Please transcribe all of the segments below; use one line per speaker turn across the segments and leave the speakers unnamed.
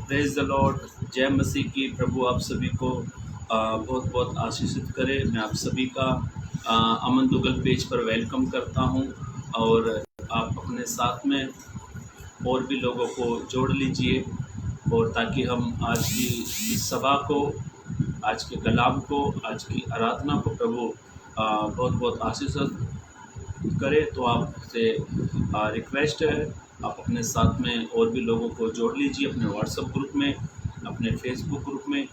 Praise the Lord. जय मसीह की। प्रभु आप सभी को बहुत बहुत आशीषित करे। मैं आप सभी का अमन दुगल पेज पर वेलकम करता हूं और आप अपने साथ में और भी लोगों को जोड़ लीजिए और ताकि हम आज की इस सभा को, आज के कलाम को, आज की आराधना को प्रभु बहुत बहुत आशीषित करे। तो आपसे रिक्वेस्ट है, आप अपने साथ में और भी लोगों को जोड़ लीजिए, अपने व्हाट्सएप ग्रुप में, अपने फेसबुक ग्रुप में,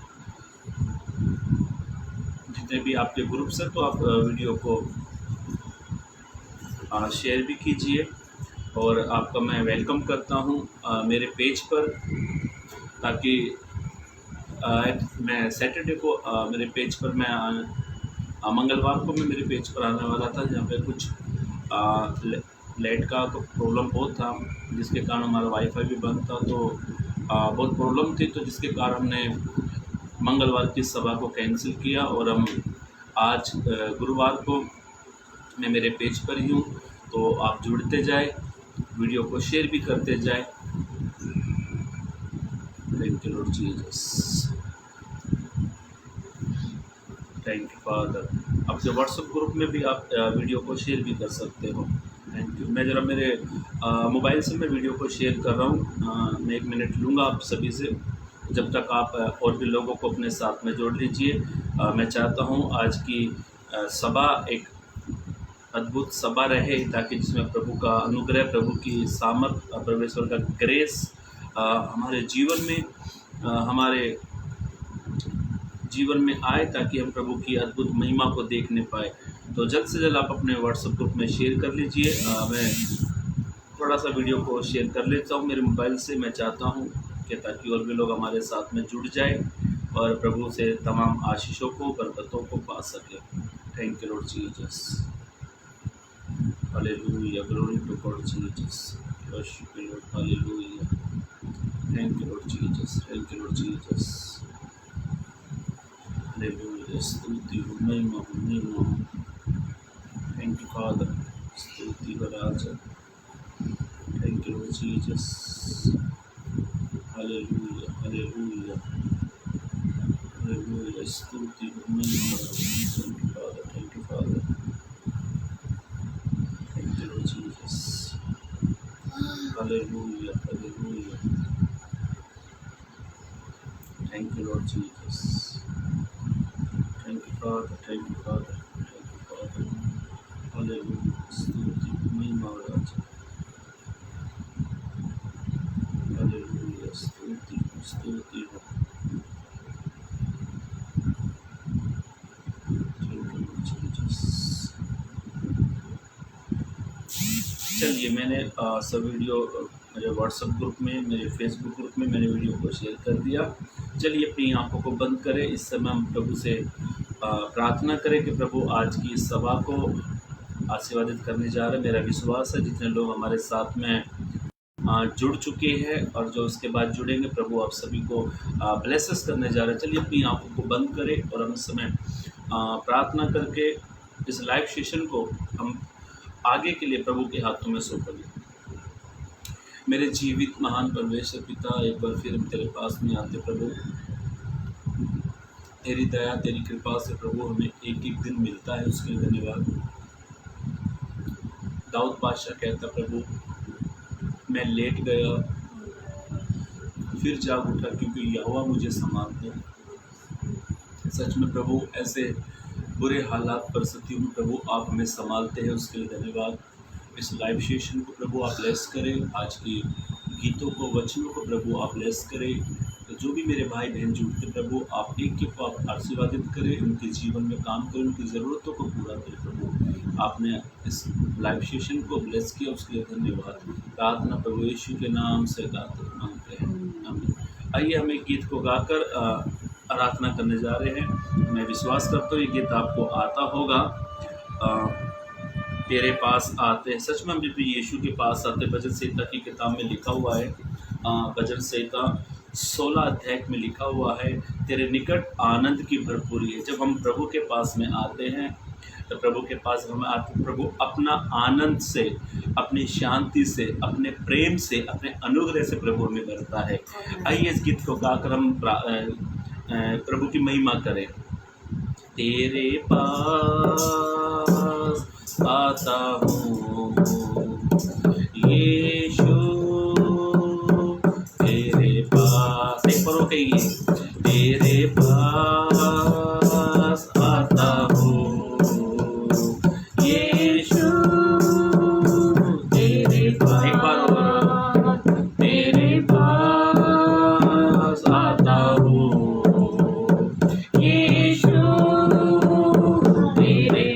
जितने भी आपके ग्रुप्स हैं। तो आप वीडियो को शेयर भी कीजिए और आपका मैं वेलकम करता हूं मेरे पेज पर, ताकि मैं सैटरडे को मेरे पेज पर मैं मंगलवार को मैं मेरे पेज पर आने वाला था, जहाँ पे कुछ लाइट का तो प्रॉब्लम बहुत था, जिसके कारण हमारा वाईफाई भी बंद था। तो बहुत प्रॉब्लम थी, तो जिसके कारण हमने मंगलवार की सभा को कैंसिल किया और हम आज गुरुवार को मैं मेरे पेज पर ही हूँ। तो आप जुड़ते जाए, वीडियो को शेयर भी करते जाए। Thank you Lord Jesus, thank you father. आपके व्हाट्सएप ग्रुप में भी आप वीडियो को शेयर भी कर सकते हो। Thank you. मैं ज़रा मेरे मोबाइल से मैं वीडियो को शेयर कर रहा हूँ। मैं 1 मिनट लूँगा आप सभी से, जब तक आप और भी लोगों को अपने साथ में जोड़ लीजिए। मैं चाहता हूँ आज की सभा एक अद्भुत सभा रहे, ताकि जिसमें प्रभु का अनुग्रह, प्रभु की सामर्थ, परमेश्वर का ग्रेस हमारे जीवन में हमारे जीवन में आए, ताकि हम प्रभु की अद्भुत महिमा को देखने पाए। तो जल्द से जल्द आप अपने व्हाट्सएप ग्रुप में शेयर कर लीजिए। मैं थोड़ा सा वीडियो को शेयर कर लेता हूँ मेरे मोबाइल से। मैं चाहता हूँ कि ताकि और भी लोग हमारे साथ में जुड़ जाए और प्रभु से तमाम आशीषों को, बरकतों को पा सके। Thank you Lord Jesus, hallelujah, glory to God Jesus, worship you Lord, hallelujah, thank you Lord Jesus, thank you Lord Jesus, hallelujah, स्तुति हो, महिमा हो, महिमा हो। थैंक यू फादर, स्तुति हो राजा, thank you Lord Jesus, hallelujah, hallelujah, hallelujah, स्तुति हो, महिमा हो। Thank you Father, thank you Father, thank you Lord Jesus, hallelujah, hallelujah, thank you Lord Jesus, thank you Father, thank you Father, thank you Father, hallelujah, स्तुति हो, महिमा हो राजा, hallelujah, स्तुति हो, स्तुति हो, थैंक यू लॉर्ड जीसस। चलिए, मैंने सब वीडियो मेरे व्हाट्सएप ग्रुप में, मेरे फेसबुक ग्रुप में मैंने वीडियो को शेयर कर दिया। चलिए अपनी आंखों को बंद करें। इस समय हम प्रभु से प्रार्थना करें कि प्रभु आज की इस सभा को आशीर्वादित करने जा रहे हैं। मेरा विश्वास है जितने लोग हमारे साथ में जुड़ चुके हैं और जो उसके बाद जुड़ेंगे, प्रभु आप सभी को ब्लेसेस करने जा रहे हैं। चलिए अपनी आंखों को बंद करें और हम इस समय प्रार्थना करके इस लाइव सेशन को हम आगे के लिए प्रभु के हाथों में सौंपेंगे। मेरे जीवित महान परमेश्वर पिता, एक बार फिर हम तेरे पास में आते प्रभु। तेरी दया, तेरी कृपा से प्रभु हमें एक एक दिन मिलता है, उसके लिए धन्यवाद। दाऊद बादशाह कहता प्रभु, मैं लेट गया फिर जाग उठा, क्योंकि यहोवा मुझे संभालते हैं। सच में प्रभु, ऐसे बुरे हालात परिस्थितियों में प्रभु आप हमें संभालते हैं, उसके लिए धन्यवाद। इस लाइव सेशन को प्रभु आप ब्लेस करें। आज की गीतों को, वचनों को प्रभु आप ब्लेस करें। तो जो भी मेरे भाई बहन जुड़ते प्रभु, आप एक को आप आशीर्वादित करें, उनके जीवन में काम करें, उनकी ज़रूरतों को पूरा करें प्रभु। आपने इस लाइव सेशन को ब्लेस किया, उसके लिए धन्यवाद। प्रार्थना प्रभु यीशु के नाम से मांगते हैं, आमीन। आइए हम एक गीत को गाकर आराधना करने जा रहे हैं। मैं विश्वास करता हूँ ये गीत आपको आता होगा। तेरे पास आते हैं, सच में हम जब यीशु के पास आते, भजन संहिता की किताब में लिखा हुआ है, भजन संहिता 16 अध्याय में लिखा हुआ है, तेरे निकट आनंद की भरपूरी है। जब हम प्रभु के पास में आते हैं, तो प्रभु के पास हम आते, प्रभु अपना आनंद से, अपनी शांति से, अपने प्रेम से, अपने अनुग्रह से प्रभु हमें भरता है। आइए इस गीत को गाकर हम प्रभु की महिमा करें। तेरे पास आता हूँ यीशु, तेरे पास, एक बार कहिए, तेरे पास आता हूँ यीशु, तेरे पास, एक बार और, तेरे पास आता हूँ यीशु, तेरे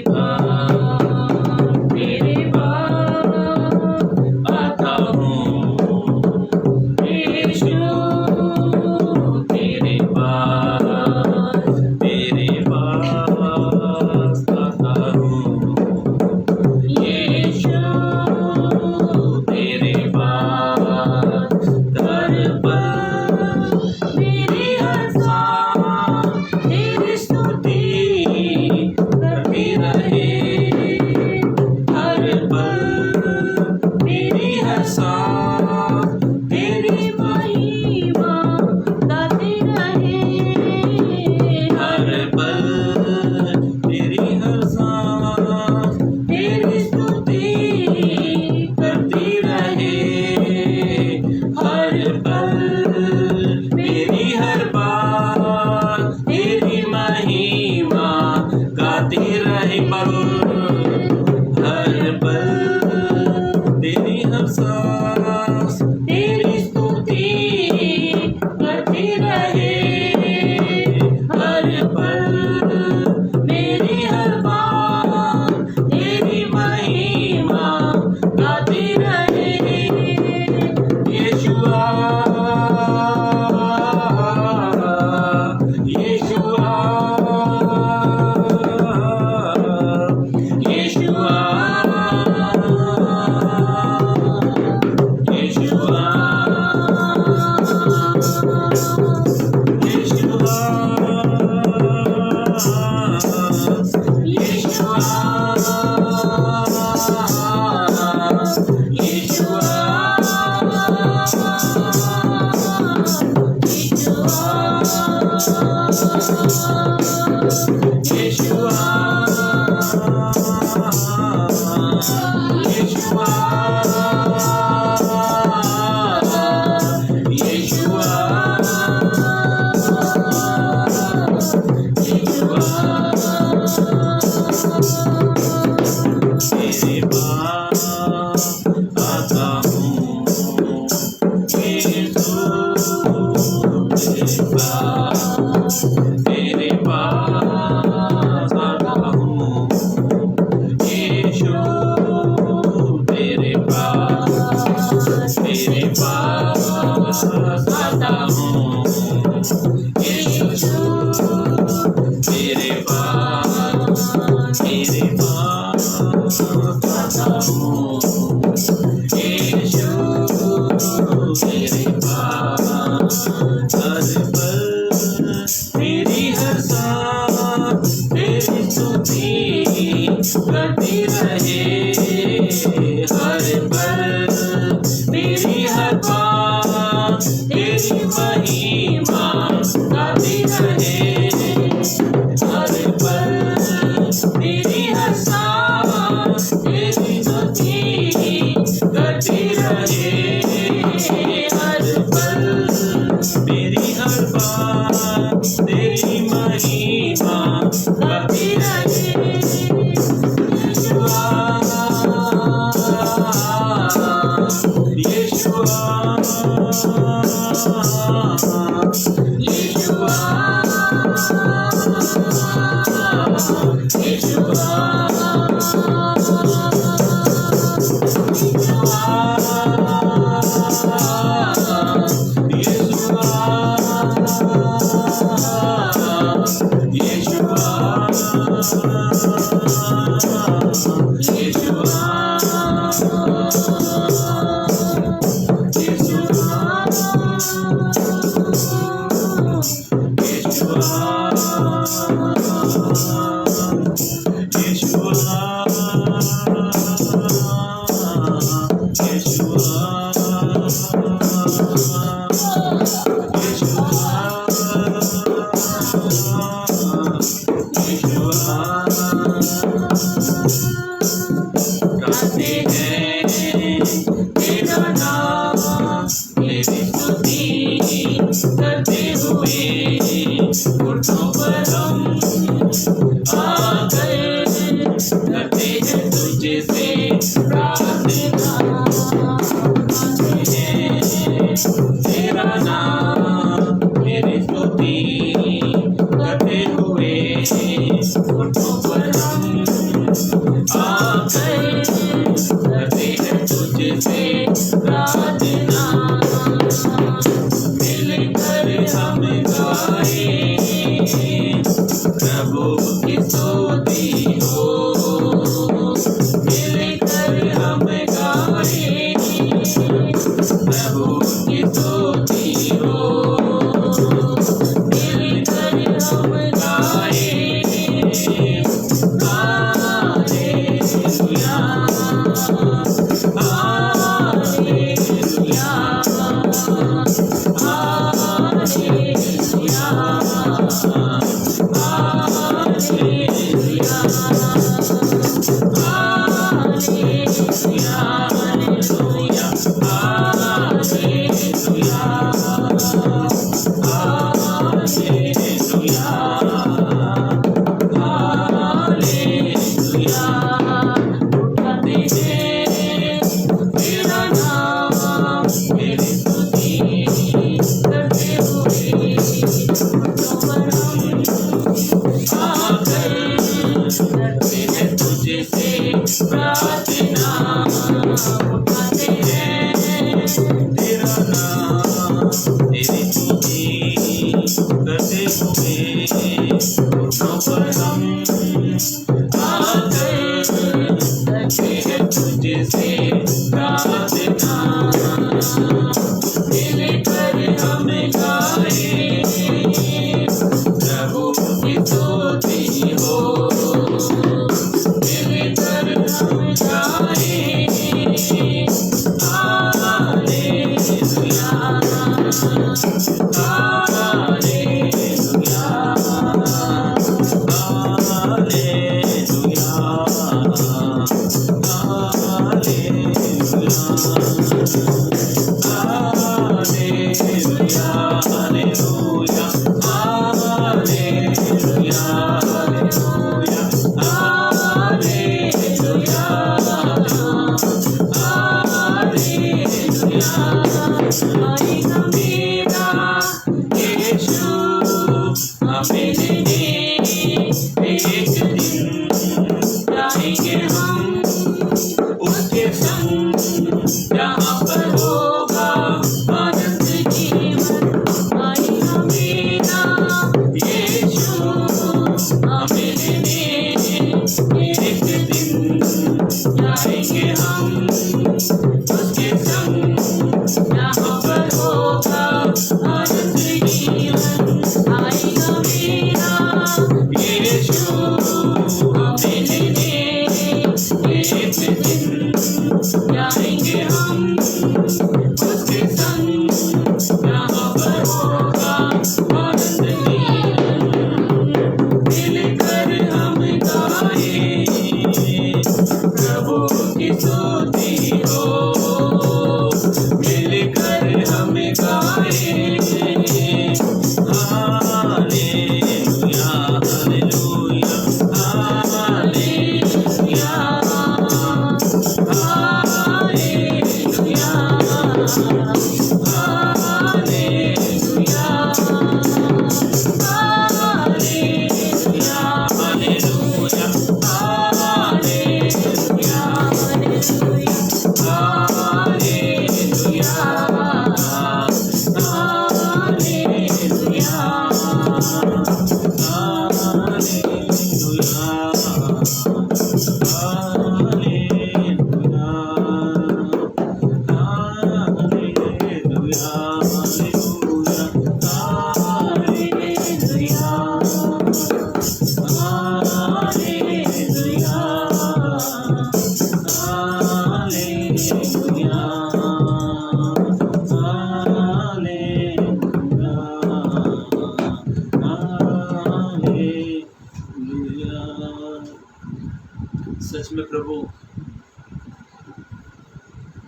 तेरी हर सांस तेरी स्तुति
गाते हैं तेरा नाम, तेरी स्तुति करते हुए घुटनों पर हम आकर करते हैं तुझे से प्रार्थना। गाते हैं तेरा नाम, तेरी स्तुति करते हुए घुटनों पर हम आकर करते हैं तुझसे प्रार्थना। मिलकर हम गाए प्रभु की स्तुति हो, मिलकर हम गाए प्रभु की स्तुति हो, मिलकर हम गाए हालेलुया हालेलुया हालेलुया प्रार्थना। उठाते हैं तेरा नाम, तेरी स्तुति करते हुए घुटनों पर हम आकर करते हैं तुझे से प्रार्थना। मिलकर हम गाए प्रभु की स्तुति हो, मिलकर हम गाए हालेलुया हालेलुया जहाँ पर होगा आनंद जीवन, आएगा मेरा यीशु हमें लेने। एक दिन जाएंगे हम उसके संग, जहाँ पर होगा आनंद जीवन, आएगा मेरा यीशु हमें लेने। एक दिन जाएंगे हम उसके संग, जहाँ पर होगा आनंद जीवन। मिलकर हम गाए प्रभु की स्तुति हो, मिलकर हम गाए hallelujah hallelujah hallelujah hallelujah hallelujah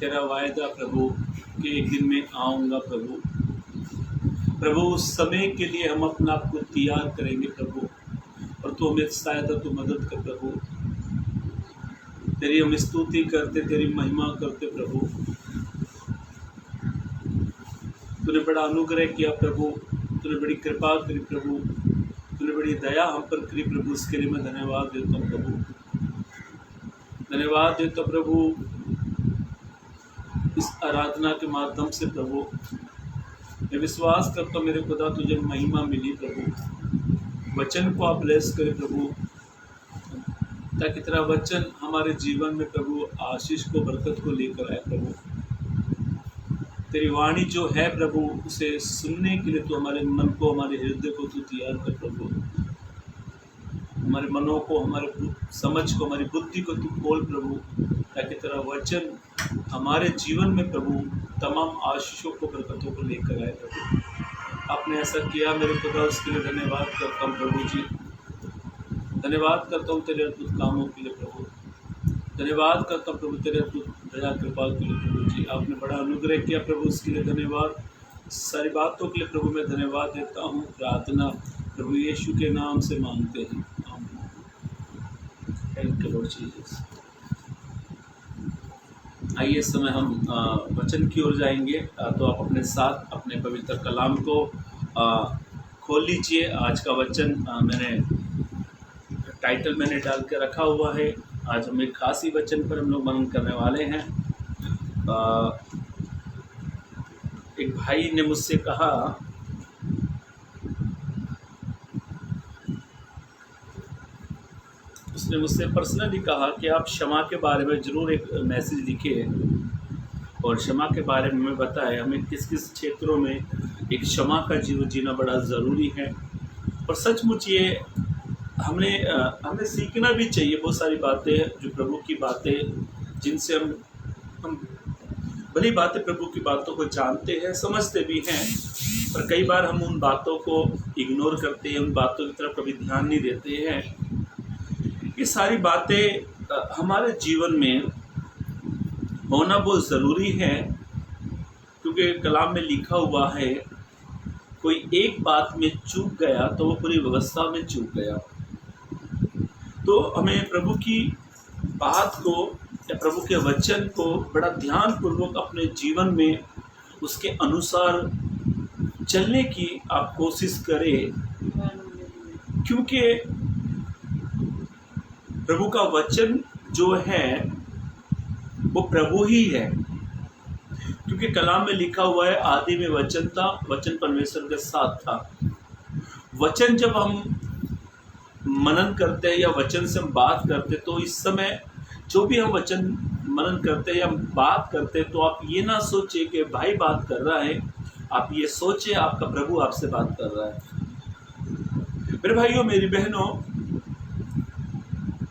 तेरा वायदा प्रभु कि एक दिन मैं आऊँगा प्रभु। प्रभु उस समय के लिए हम अपना आप को तैयार करेंगे प्रभु, और तू हमें सहायता, तू मदद कर प्रभु। तेरी हम स्तुति करते, तेरी महिमा करते प्रभु। तूने बड़ा अनुग्रह किया प्रभु, तूने बड़ी कृपा करी प्रभु, तूने बड़ी दया हम पर करी प्रभु। उसके लिए मैं धन्यवाद देता हूँ प्रभु, धन्यवाद देता प्रभु। इस आराधना के माध्यम से प्रभु मैं विश्वास करता हूँ मेरे खुदा तुझे महिमा मिली प्रभु। वचन को आप ब्लेस करें प्रभु, ताकि तेरा वचन हमारे जीवन में प्रभु आशीष को, बरकत को लेकर आए प्रभु। तेरी वाणी जो है प्रभु, उसे सुनने के लिए तू हमारे मन को, हमारे हृदय को तू तैयार कर प्रभु। हमारे मनों को, हमारे समझ को, हमारी बुद्धि को तू खोल प्रभु, ताकि तेरा वचन हमारे जीवन में प्रभु तमाम आशीषों को, बरकतों को लेकर आए प्रभु। आपने ऐसा किया मेरे खुदा, उसके लिए धन्यवाद करता हूँ प्रभु जी। धन्यवाद करता हूँ तेरे अद्भुत कामों के लिए प्रभु, धन्यवाद करता हूँ प्रभु तेरे अद्भुत दया कृपा के लिए प्रभु जी। आपने बड़ा अनुग्रह किया प्रभु, उसके लिए धन्यवाद। सारी बातों के लिए प्रभु मैं धन्यवाद देता हूँ। प्रार्थना प्रभु यीशु के नाम से मांगते हैं, आमीन। Thank you Lord Jesus. आइए इस समय हम वचन की ओर जाएंगे। तो आप अपने साथ अपने पवित्र कलाम को खोल लीजिए। आज का वचन टाइटल मैंने डाल के रखा हुआ है। आज हम एक खास ही वचन पर हम लोग मनन करने वाले हैं। एक भाई ने मुझसे कहा, उसने मुझसे पर्सनली कहा कि आप क्षमा के बारे में ज़रूर एक मैसेज लिखिए और क्षमा के बारे में बताएं हमें किस किस क्षेत्रों में एक क्षमा का जीवन जीना बड़ा ज़रूरी है। और सचमुच ये हमें सीखना भी चाहिए। बहुत सारी बातें जो प्रभु की बातें, जिनसे हम भली बातें प्रभु की बातों को जानते हैं, समझते भी हैं, पर कई बार हम उन बातों को इग्नोर करते हैं, उन बातों की तरफ कभी ध्यान नहीं देते हैं। ये सारी बातें हमारे जीवन में होना बहुत ज़रूरी है, क्योंकि कलाम में लिखा हुआ है कोई एक बात में चूक गया तो वो पूरी व्यवस्था में चूक गया। तो हमें प्रभु की बात को या प्रभु के वचन को बड़ा ध्यानपूर्वक अपने जीवन में उसके अनुसार चलने की आप कोशिश करें, क्योंकि प्रभु का वचन जो है वो प्रभु ही है। क्योंकि कलाम में लिखा हुआ है आदि में वचन था, वचन परमेश्वर के साथ था। वचन जब हम मनन करते हैं या वचन से हम बात करते हैं, तो इस समय जो भी हम वचन मनन करते हैं या हम बात करते हैं, तो आप ये ना सोचिए कि भाई बात कर रहा है, आप ये सोचिए आपका प्रभु आपसे बात कर रहा है। मेरे भाइयों मेरी बहनों,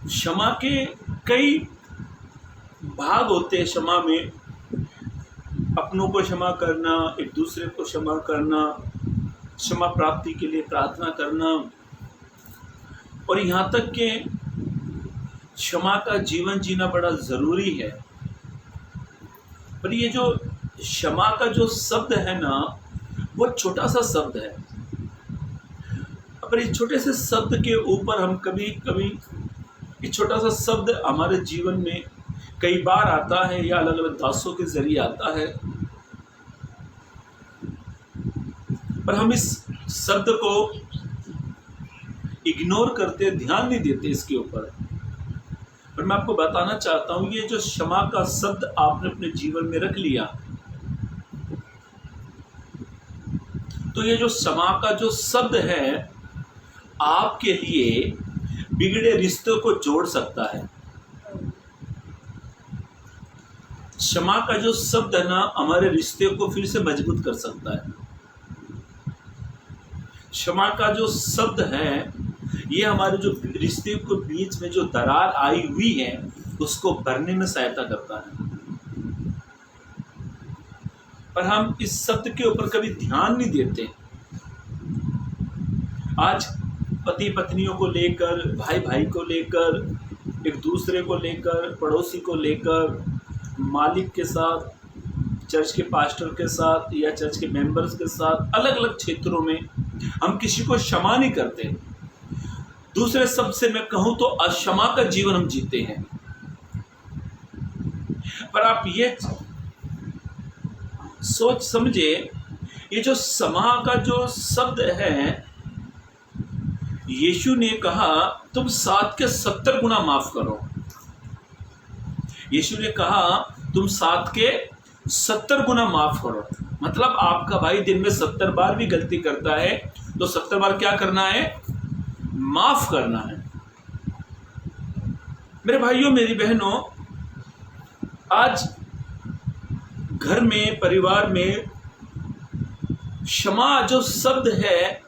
क्षमा के कई भाग होते हैं। क्षमा में अपनों को क्षमा करना, एक दूसरे को क्षमा करना, क्षमा प्राप्ति के लिए प्रार्थना करना, और यहाँ तक कि क्षमा का जीवन जीना बड़ा ज़रूरी है। पर ये जो क्षमा का जो शब्द है ना, वो छोटा सा शब्द है। पर इस छोटे से शब्द के ऊपर हम कभी कभी ये छोटा सा शब्द हमारे जीवन में कई बार आता है या अलग अलग दासों के जरिए आता है, पर हम इस शब्द को इग्नोर करते, ध्यान नहीं देते इसके ऊपर। पर मैं आपको बताना चाहता हूं, ये जो क्षमा का शब्द आपने अपने जीवन में रख लिया, तो ये जो क्षमा का जो शब्द है आपके लिए बिगड़े रिश्तों को जोड़ सकता है। क्षमा का जो शब्द है ना, हमारे रिश्ते को फिर से मजबूत कर सकता है। क्षमा का जो शब्द है ये हमारे जो रिश्ते के बीच में जो दरार आई हुई है उसको भरने में सहायता करता है। पर हम इस शब्द के ऊपर कभी ध्यान नहीं देते। आज पति पत्नियों को लेकर, भाई भाई को लेकर, एक दूसरे को लेकर, पड़ोसी को लेकर, मालिक के साथ, चर्च के पास्टर के साथ या चर्च के मेंबर्स के साथ, अलग अलग क्षेत्रों में हम किसी को क्षमा नहीं करते। दूसरे शब्द से मैं कहूं तो अक्षमा का जीवन हम जीते हैं। पर आप ये सोच समझे, ये जो क्षमा का जो शब्द है, यीशु ने कहा तुम 7 के 70 गुना माफ करो। यीशु ने कहा तुम 7 के 70 गुना माफ करो। मतलब आपका भाई दिन में 70 बार भी गलती करता है तो 70 बार क्या करना है? माफ करना है। मेरे भाइयों, मेरी बहनों, आज घर में, परिवार में क्षमा जो शब्द है,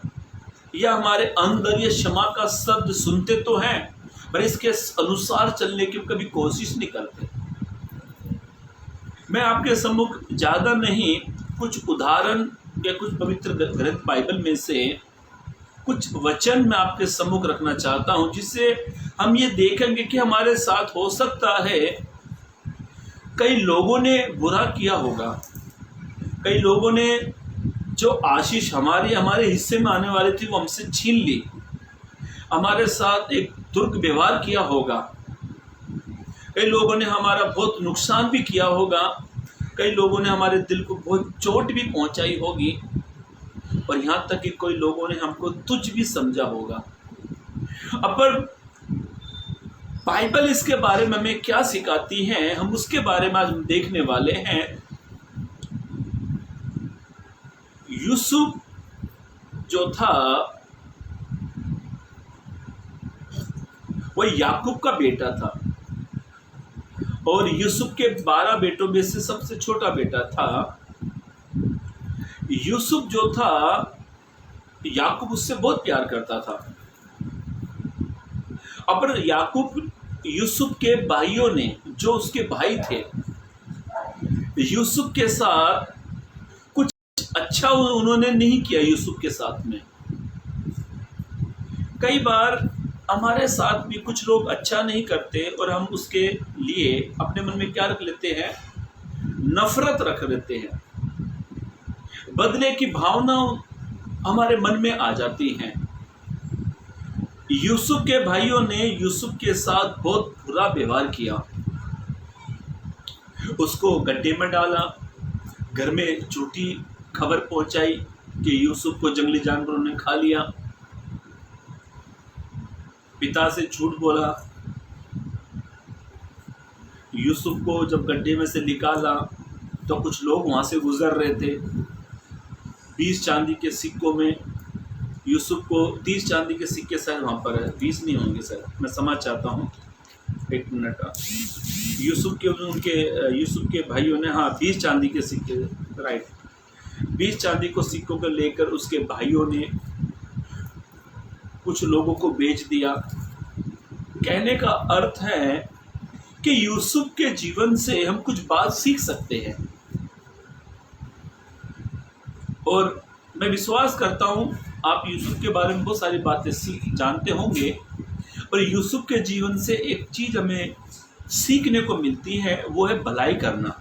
या हमारे अंदर ये क्षमा का शब्द सुनते तो हैं, पर इसके अनुसार चलने की कभी कोशिश नहीं करते। मैं आपके सम्मुख ज़्यादा नहीं, कुछ उदाहरण या कुछ पवित्र ग्रंथ बाइबल में से कुछ वचन मैं आपके सम्मुख रखना चाहता हूं, जिससे हम ये देखेंगे कि हमारे साथ हो सकता है कई लोगों ने बुरा किया होगा, कई लोगों ने जो आशीष हमारे हिस्से में आने वाली थी वो हमसे छीन ली, हमारे साथ एक दुर्व्यवहार किया होगा, कई लोगों ने हमारा बहुत नुकसान भी किया होगा, कई लोगों ने हमारे दिल को बहुत चोट भी पहुंचाई होगी, और यहाँ तक कि कोई लोगों ने हमको तुच्छ भी समझा होगा। अब पर बाइबल इसके बारे में हमें क्या सिखाती है, हम उसके बारे में आज देखने वाले हैं। यूसुफ जो था वह याकूब का बेटा था, और यूसुफ के 12 बेटों में से सबसे छोटा बेटा था। यूसुफ जो था, याकूब उससे बहुत प्यार करता था। अब याकूब यूसुफ के भाइयों ने, जो उसके भाई थे, यूसुफ के साथ कुछ अच्छा उन्होंने नहीं किया। यूसुफ के साथ में कई बार हमारे साथ भी कुछ लोग अच्छा नहीं करते और हम उसके लिए अपने मन में क्या रख लेते हैं? नफरत रख लेते हैं। बदले की भावना हमारे मन में आ जाती हैं। यूसुफ के भाइयों ने यूसुफ के साथ बहुत बुरा व्यवहार किया, उसको गड्ढे में डाला, घर में झूठी खबर पहुंचाई कि यूसुफ को जंगली जानवरों ने खा लिया, पिता से झूठ बोला। यूसुफ को जब गड्ढे में से निकाला तो कुछ लोग वहां से गुजर रहे थे। 20 चांदी के सिक्कों में यूसुफ को 30 चांदी के सिक्के शायद वहां पर है, 20 नहीं होंगे सर, मैं समझ चाहता हूँ, एक मिनट। यूसुफ के भाइयों ने 20 चांदी के सिक्के, राइट, 20 चांदी को सिक्कों को लेकर उसके भाइयों ने कुछ लोगों को बेच दिया। कहने का अर्थ है कि यूसुफ के जीवन से हम कुछ बात सीख सकते हैं, और मैं विश्वास करता हूं आप यूसुफ के बारे में बहुत सारी बातें जानते होंगे, और यूसुफ के जीवन से एक चीज हमें सीखने को मिलती है, वो है भलाई करना।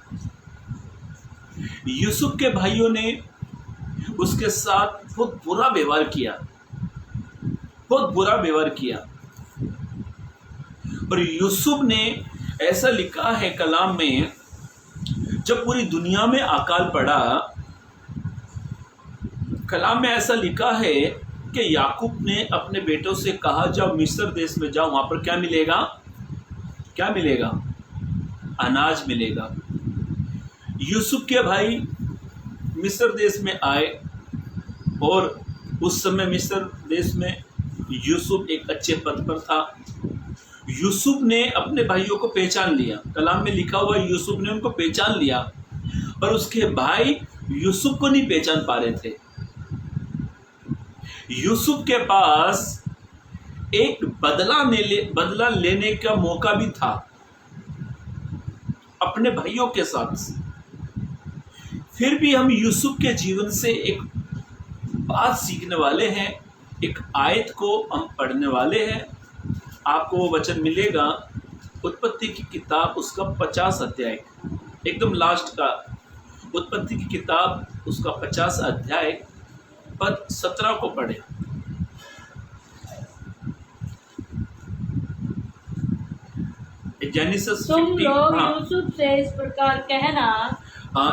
यूसुफ के भाइयों ने उसके साथ बहुत बुरा व्यवहार किया, बहुत बुरा व्यवहार किया। और यूसुफ ने, ऐसा लिखा है कलाम में, जब पूरी दुनिया में अकाल पड़ा, कलाम में ऐसा लिखा है कि याकूब ने अपने बेटों से कहा जाओ मिस्र देश में जाओ, वहां पर क्या मिलेगा? क्या मिलेगा? अनाज मिलेगा। यूसुफ के भाई मिस्र देश में आए, और उस समय मिस्र देश में यूसुफ एक अच्छे पद पर था। यूसुफ ने अपने भाइयों को पहचान लिया, कलाम में लिखा हुआ यूसुफ ने उनको पहचान लिया, पर उसके भाई यूसुफ को नहीं पहचान पा रहे थे। यूसुफ के पास एक बदला लेने का मौका भी था अपने भाइयों के साथ। फिर भी हम यूसुफ के जीवन से एक बात सीखने वाले हैं, एक आयत को हम पढ़ने वाले हैं। आपको वो वचन मिलेगा उत्पत्ति की किताब, उसका 50 अध्याय, एकदम लास्ट का, उत्पत्ति की किताब उसका 50 अध्याय पद 17 को पढ़े। जेनेसिस
तुम
50,
लोग
हाँ,
यूसुफ से इस प्रकार कहना,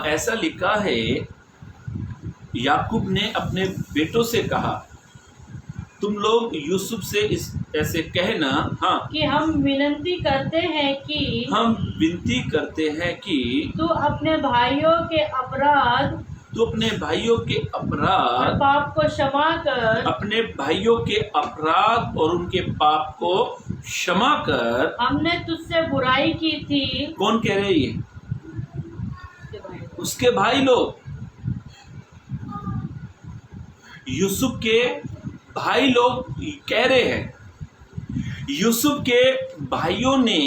ऐसा लिखा है, याकूब ने अपने बेटों से कहा, तुम लोग यूसुफ से इस ऐसे कहना, हाँ,
कि हम विनती करते हैं कि
हम विनती करते हैं कि
तू अपने भाइयों के अपराध
तू अपने भाइयों के
और
अपराध,
पाप को क्षमा कर,
अपने भाइयों के अपराध और उनके पाप को क्षमा कर।
हमने तुझसे बुराई की थी।
कौन कह रहे हैं ये? उसके भाई लोग, यूसुफ के भाई लोग कह रहे हैं। यूसुफ के भाइयों ने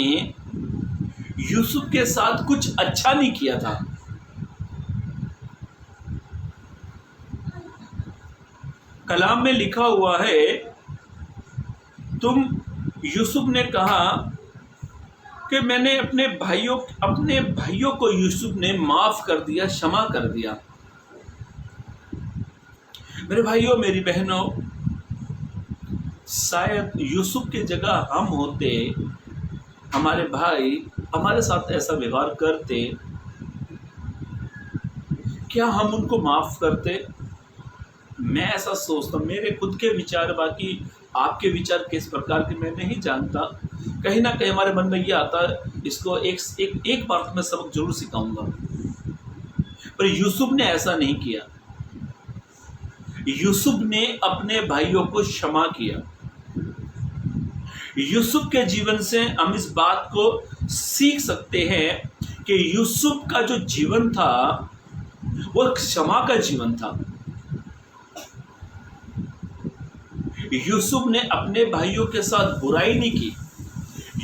यूसुफ के साथ कुछ अच्छा नहीं किया था। कलाम में लिखा हुआ है, यूसुफ ने कहा कि मैंने अपने भाइयों को यूसुफ ने माफ कर दिया, क्षमा कर दिया। मेरे भाइयों, मेरी बहनों, शायद यूसुफ की जगह हम होते, हमारे भाई हमारे साथ ऐसा व्यवहार करते, क्या हम उनको माफ करते? मैं ऐसा सोचता हूँ, मेरे खुद के विचार, बाकी आपके विचार किस प्रकार के मैं नहीं जानता। कहीं ना कहीं हमारे मन में ये आता है, इसको एक बार तो मैं सबक जरूर सिखाऊंगा। पर यूसुफ ने ऐसा नहीं किया। यूसुफ ने अपने भाइयों को क्षमा किया। यूसुफ के जीवन से हम इस बात को सीख सकते हैं कि यूसुफ का जो जीवन था वो क्षमा का जीवन था। यूसुफ ने अपने भाइयों के साथ बुराई नहीं की,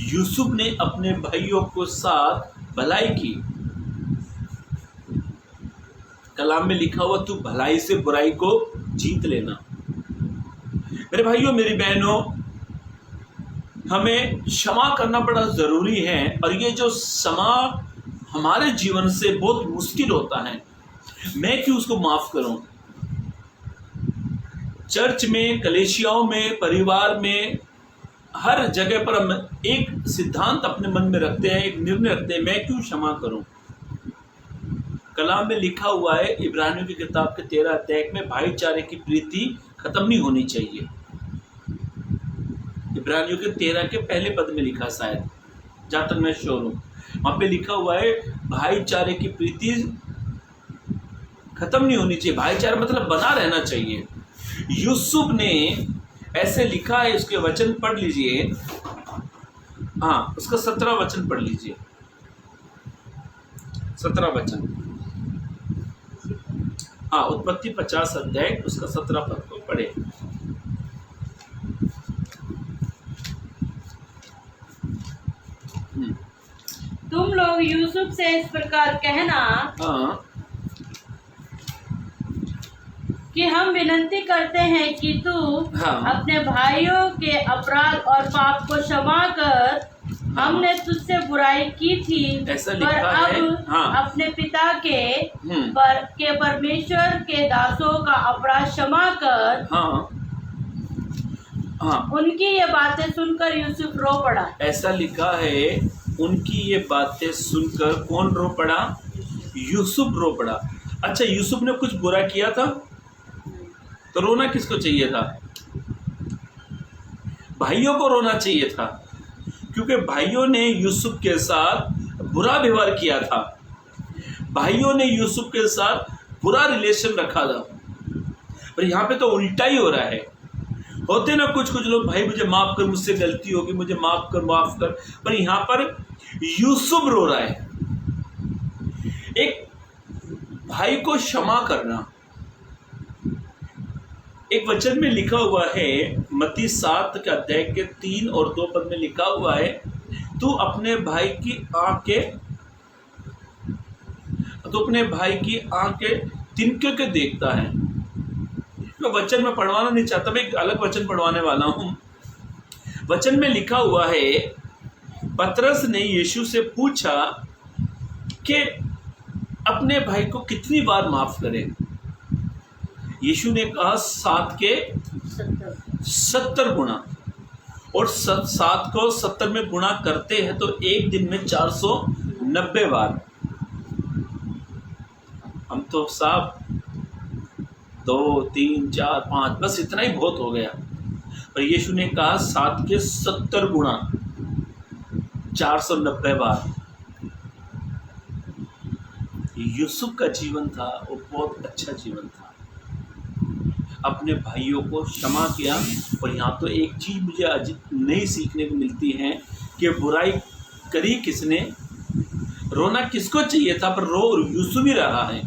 यूसुफ ने अपने भाइयों को साथ भलाई की। कलाम में लिखा हुआ, तू भलाई से बुराई को जीत लेना। मेरे भाइयों, मेरी बहनों, हमें क्षमा करना बड़ा जरूरी है। और ये जो क्षमा हमारे जीवन से बहुत मुश्किल होता है, मैं क्यों उसको माफ करूं? चर्च में, कलीसियाओं में, परिवार में, हर जगह पर हम एक सिद्धांत अपने मन में रखते हैं, एक निर्णय रखते हैं, मैं क्यों क्षमा करूं? कलाम में लिखा हुआ है, इब्रानियों की किताब के 13 अध्याय में, भाईचारे की प्रीति खत्म नहीं होनी चाहिए। इब्रानियों के 13 के पहले पद में लिखा, शायद जहां तक मैं श्योर हूं, वहां पे लिखा हुआ है, भाईचारे की प्रीति खत्म नहीं होनी चाहिए। भाईचारा मतलब बना रहना चाहिए। यूसुफ ने ऐसे लिखा है, उसके वचन पढ़ लीजिए। हाँ, उसका 17 वचन पढ़ लीजिए, 17 वचन। हाँ, उत्पत्ति 50 अध्याय उसका 17 पद को पढ़े।
तुम लोग यूसुफ से इस प्रकार कहना,
हाँ,
कि हम विनती करते हैं कि तू
हाँ,
अपने भाइयों के अपराध और पाप को क्षमा कर। हमने तुझसे बुराई की थी,
ऐसा
पर
लिखा है।
अब
हाँ,
अपने पिता के परमेश्वर के दासों का अपराध क्षमा कर।
हाँ, हाँ,
उनकी ये बातें सुनकर यूसुफ रो पड़ा।
ऐसा लिखा है, उनकी ये बातें सुनकर कौन रो पड़ा? यूसुफ रो पड़ा। अच्छा, यूसुफ ने कुछ बुरा किया था तो रोना किसको चाहिए था? भाइयों को रोना चाहिए था, क्योंकि भाइयों ने यूसुफ के साथ बुरा व्यवहार किया था। भाइयों ने यूसुफ के साथ बुरा रिलेशन रखा था। पर यहाँ पे तो उल्टा ही हो रहा है। होते ना कुछ लोग, भाई मुझे माफ कर, मुझसे गलती होगी, मुझे माफ कर। पर यहाँ पर यूसुफ रो रहा है। एक भाई को क्षमा करना। एक वचन में लिखा हुआ है, मत्ती 7 के अध्याय के 3 और 2 पद में लिखा हुआ है, तू अपने भाई की आंखें तिनके के देखता है। तो वचन में पढ़वाना नहीं चाहता, मैं एक अलग वचन पढ़वाने वाला हूं। वचन में लिखा हुआ है, पतरस ने यीशु से पूछा कि अपने भाई को कितनी बार माफ करें? यीशु ने कहा 7 के 70 गुना, और 7 को 70 में गुणा करते हैं तो एक दिन में 490 बार। हम तो साहब 2, 3, 4, 5 बस इतना ही बहुत हो गया, पर यीशु ने कहा 7 के 70 गुणा 490 बार। यूसुफ का जीवन था, वो बहुत अच्छा जीवन था, अपने भाइयों को क्षमा किया। और यहाँ तो एक चीज़ मुझे आज नई सीखने को मिलती है कि बुराई करी किसने, रोना किसको चाहिए था, पर रो यूसुफ ही रहा है।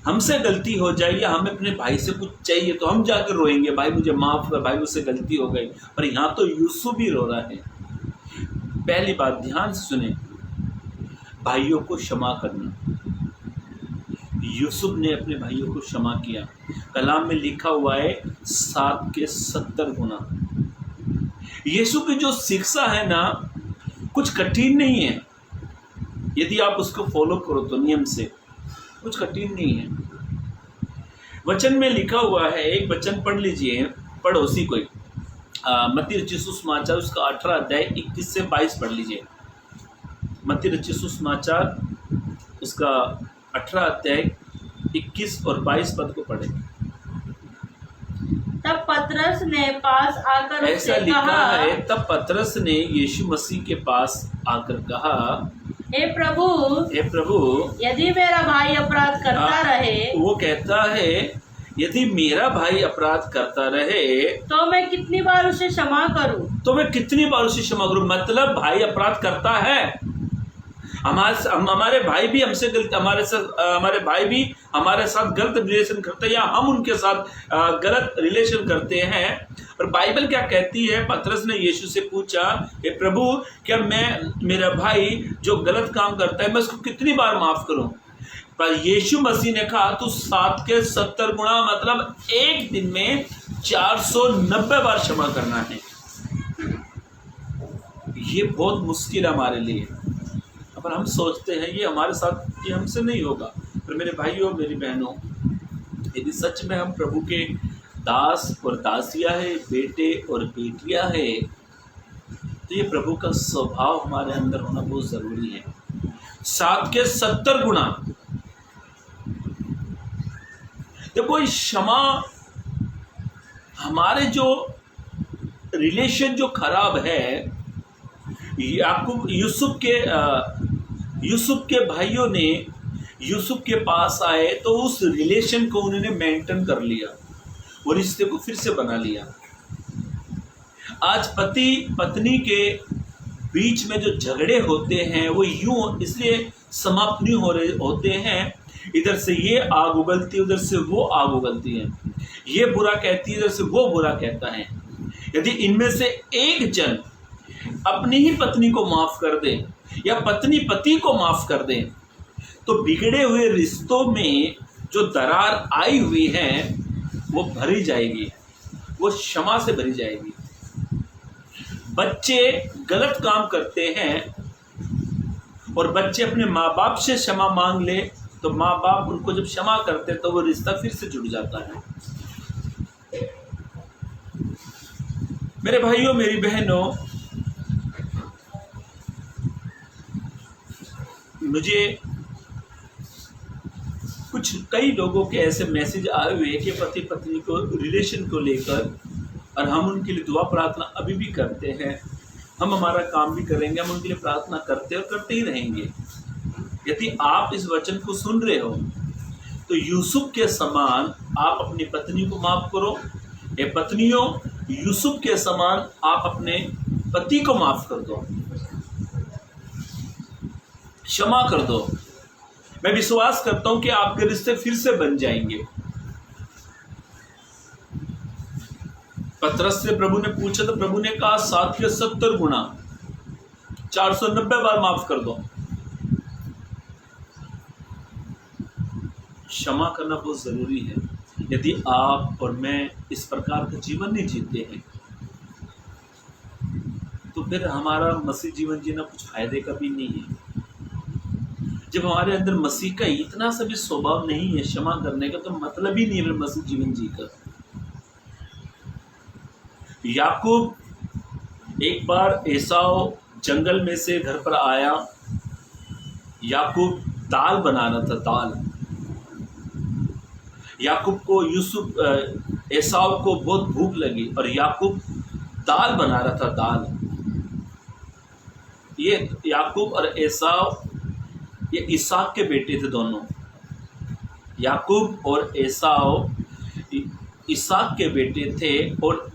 हमसे गलती हो जाए या हमें अपने भाई से कुछ चाहिए तो हम जाकर रोएंगे, भाई मुझे माफ कर, भाई मुझसे गलती हो गई, पर यहाँ तो यूसुफ ही रो रहा है। पहली बात ध्यान से सुने, भाइयों को क्षमा करना। यूसुफ ने अपने भाइयों को क्षमा किया। कलाम में लिखा हुआ है 7 के 70 गुना। यीशु की जो शिक्षा है ना, कुछ कठिन नहीं है, यदि आप उसको फॉलो करो तो नियम से, कुछ कठिन नहीं है। वचन में लिखा हुआ है, एक वचन पढ़ लीजिए, पड़ोसी कोई मत्ती रचित सुसमाचार उसका 18 अध्याय 21 से 22 पढ़ लीजिए। मत्ती रचित सुसमाचार उसका 18 अध्याय 21 और 22 पद को पढ़े।
तब पतरस ने पास आकर
ऐसा
उससे
लिखा
कहा,
है, तब पतरस ने यीशु मसीह के पास आकर कहा,
हे प्रभु, यदि मेरा भाई अपराध करता रहे,
वो कहता है यदि मेरा भाई अपराध करता रहे
तो मैं कितनी बार उसे क्षमा करूं?
मतलब भाई अपराध करता है, हमारे भाई भी हमसे गलत, हमारे भाई भी हमारे साथ गलत रिलेशन करते हैं या हम उनके साथ गलत रिलेशन करते हैं। और बाइबल क्या कहती है, पतरस ने यीशु से पूछा, हे प्रभु, क्या मेरा भाई जो गलत काम करता है मैं उसको कितनी बार माफ करूं? पर यीशु मसीह ने कहा तू 7 के 70 गुना, मतलब एक दिन में 490 बार क्षमा करना है। ये बहुत मुश्किल है हमारे लिए, पर हम सोचते हैं ये हमारे साथ, ये हमसे नहीं होगा। पर मेरे भाइयों, मेरी बहनों, यदि सच में हम प्रभु के दास और दासियां हैं, बेटे और बेटियां हैं, तो ये प्रभु का स्वभाव हमारे अंदर होना बहुत जरूरी है। 7 के 70 गुना। देखो, क्षमा हमारे जो रिलेशन जो खराब है, याकूब यूसुफ के भाइयों ने यूसुफ के पास आए तो उस रिलेशन को उन्होंने मेंटेन कर लिया, वो रिश्ते को फिर से बना लिया। आज पति पत्नी के बीच में जो झगड़े होते हैं वो यूं इसलिए समाप्त नहीं हो रहे होते हैं, इधर से ये आग उगलती है, उधर से वो आग उगलती है, ये बुरा कहती है, इधर से वो बुरा कहता है। यदि इनमें से एक जन अपनी ही पत्नी को माफ कर दे या पत्नी पति को माफ कर दे, तो बिगड़े हुए रिश्तों में जो दरार आई हुई है वो भरी जाएगी, वो क्षमा से भरी जाएगी। बच्चे गलत काम करते हैं और बच्चे अपने माँ बाप से क्षमा मांग ले तो माँ बाप उनको जब क्षमा करते तो वो रिश्ता फिर से जुड़ जाता है। मेरे भाइयों, मेरी बहनों, मुझे कई लोगों के ऐसे मैसेज आए हुए कि पति पत्नी को रिलेशन को लेकर, और हम उनके लिए दुआ प्रार्थना अभी भी करते हैं, हम हमारा काम भी करेंगे, हम उनके लिए प्रार्थना करते और करते ही रहेंगे। यदि आप इस वचन को सुन रहे हो तो यूसुफ के समान आप अपनी पत्नी को माफ करो। ये पत्नियों, यूसुफ के समान आप अपने पति को माफ कर दो, क्षमा कर दो। मैं विश्वास करता हूं कि आपके रिश्ते फिर से बन जाएंगे। पतरस से प्रभु ने पूछा तो प्रभु ने कहा 7 के 70 गुना 490 बार माफ कर दो। क्षमा करना बहुत जरूरी है। यदि आप और मैं इस प्रकार का जीवन नहीं जीते हैं तो फिर हमारा मसीह जीवन जीना कुछ फायदे का भी नहीं है। जब हमारे अंदर मसीह का इतना सा भी स्वभाव नहीं है क्षमा करने का, तो मतलब ही नहीं है फिर मसीह जीवन जी का। याकूब एक बार एसाव जंगल में से घर पर आया। याकूब दाल बना रहा था, दाल। याकूब को एसाव को बहुत भूख लगी और याकूब दाल बना रहा था, दाल। ये याकूब और एसाव ये इसहाक के बेटे थे दोनों। याकूब और एसाव इसहाक के बेटे थे और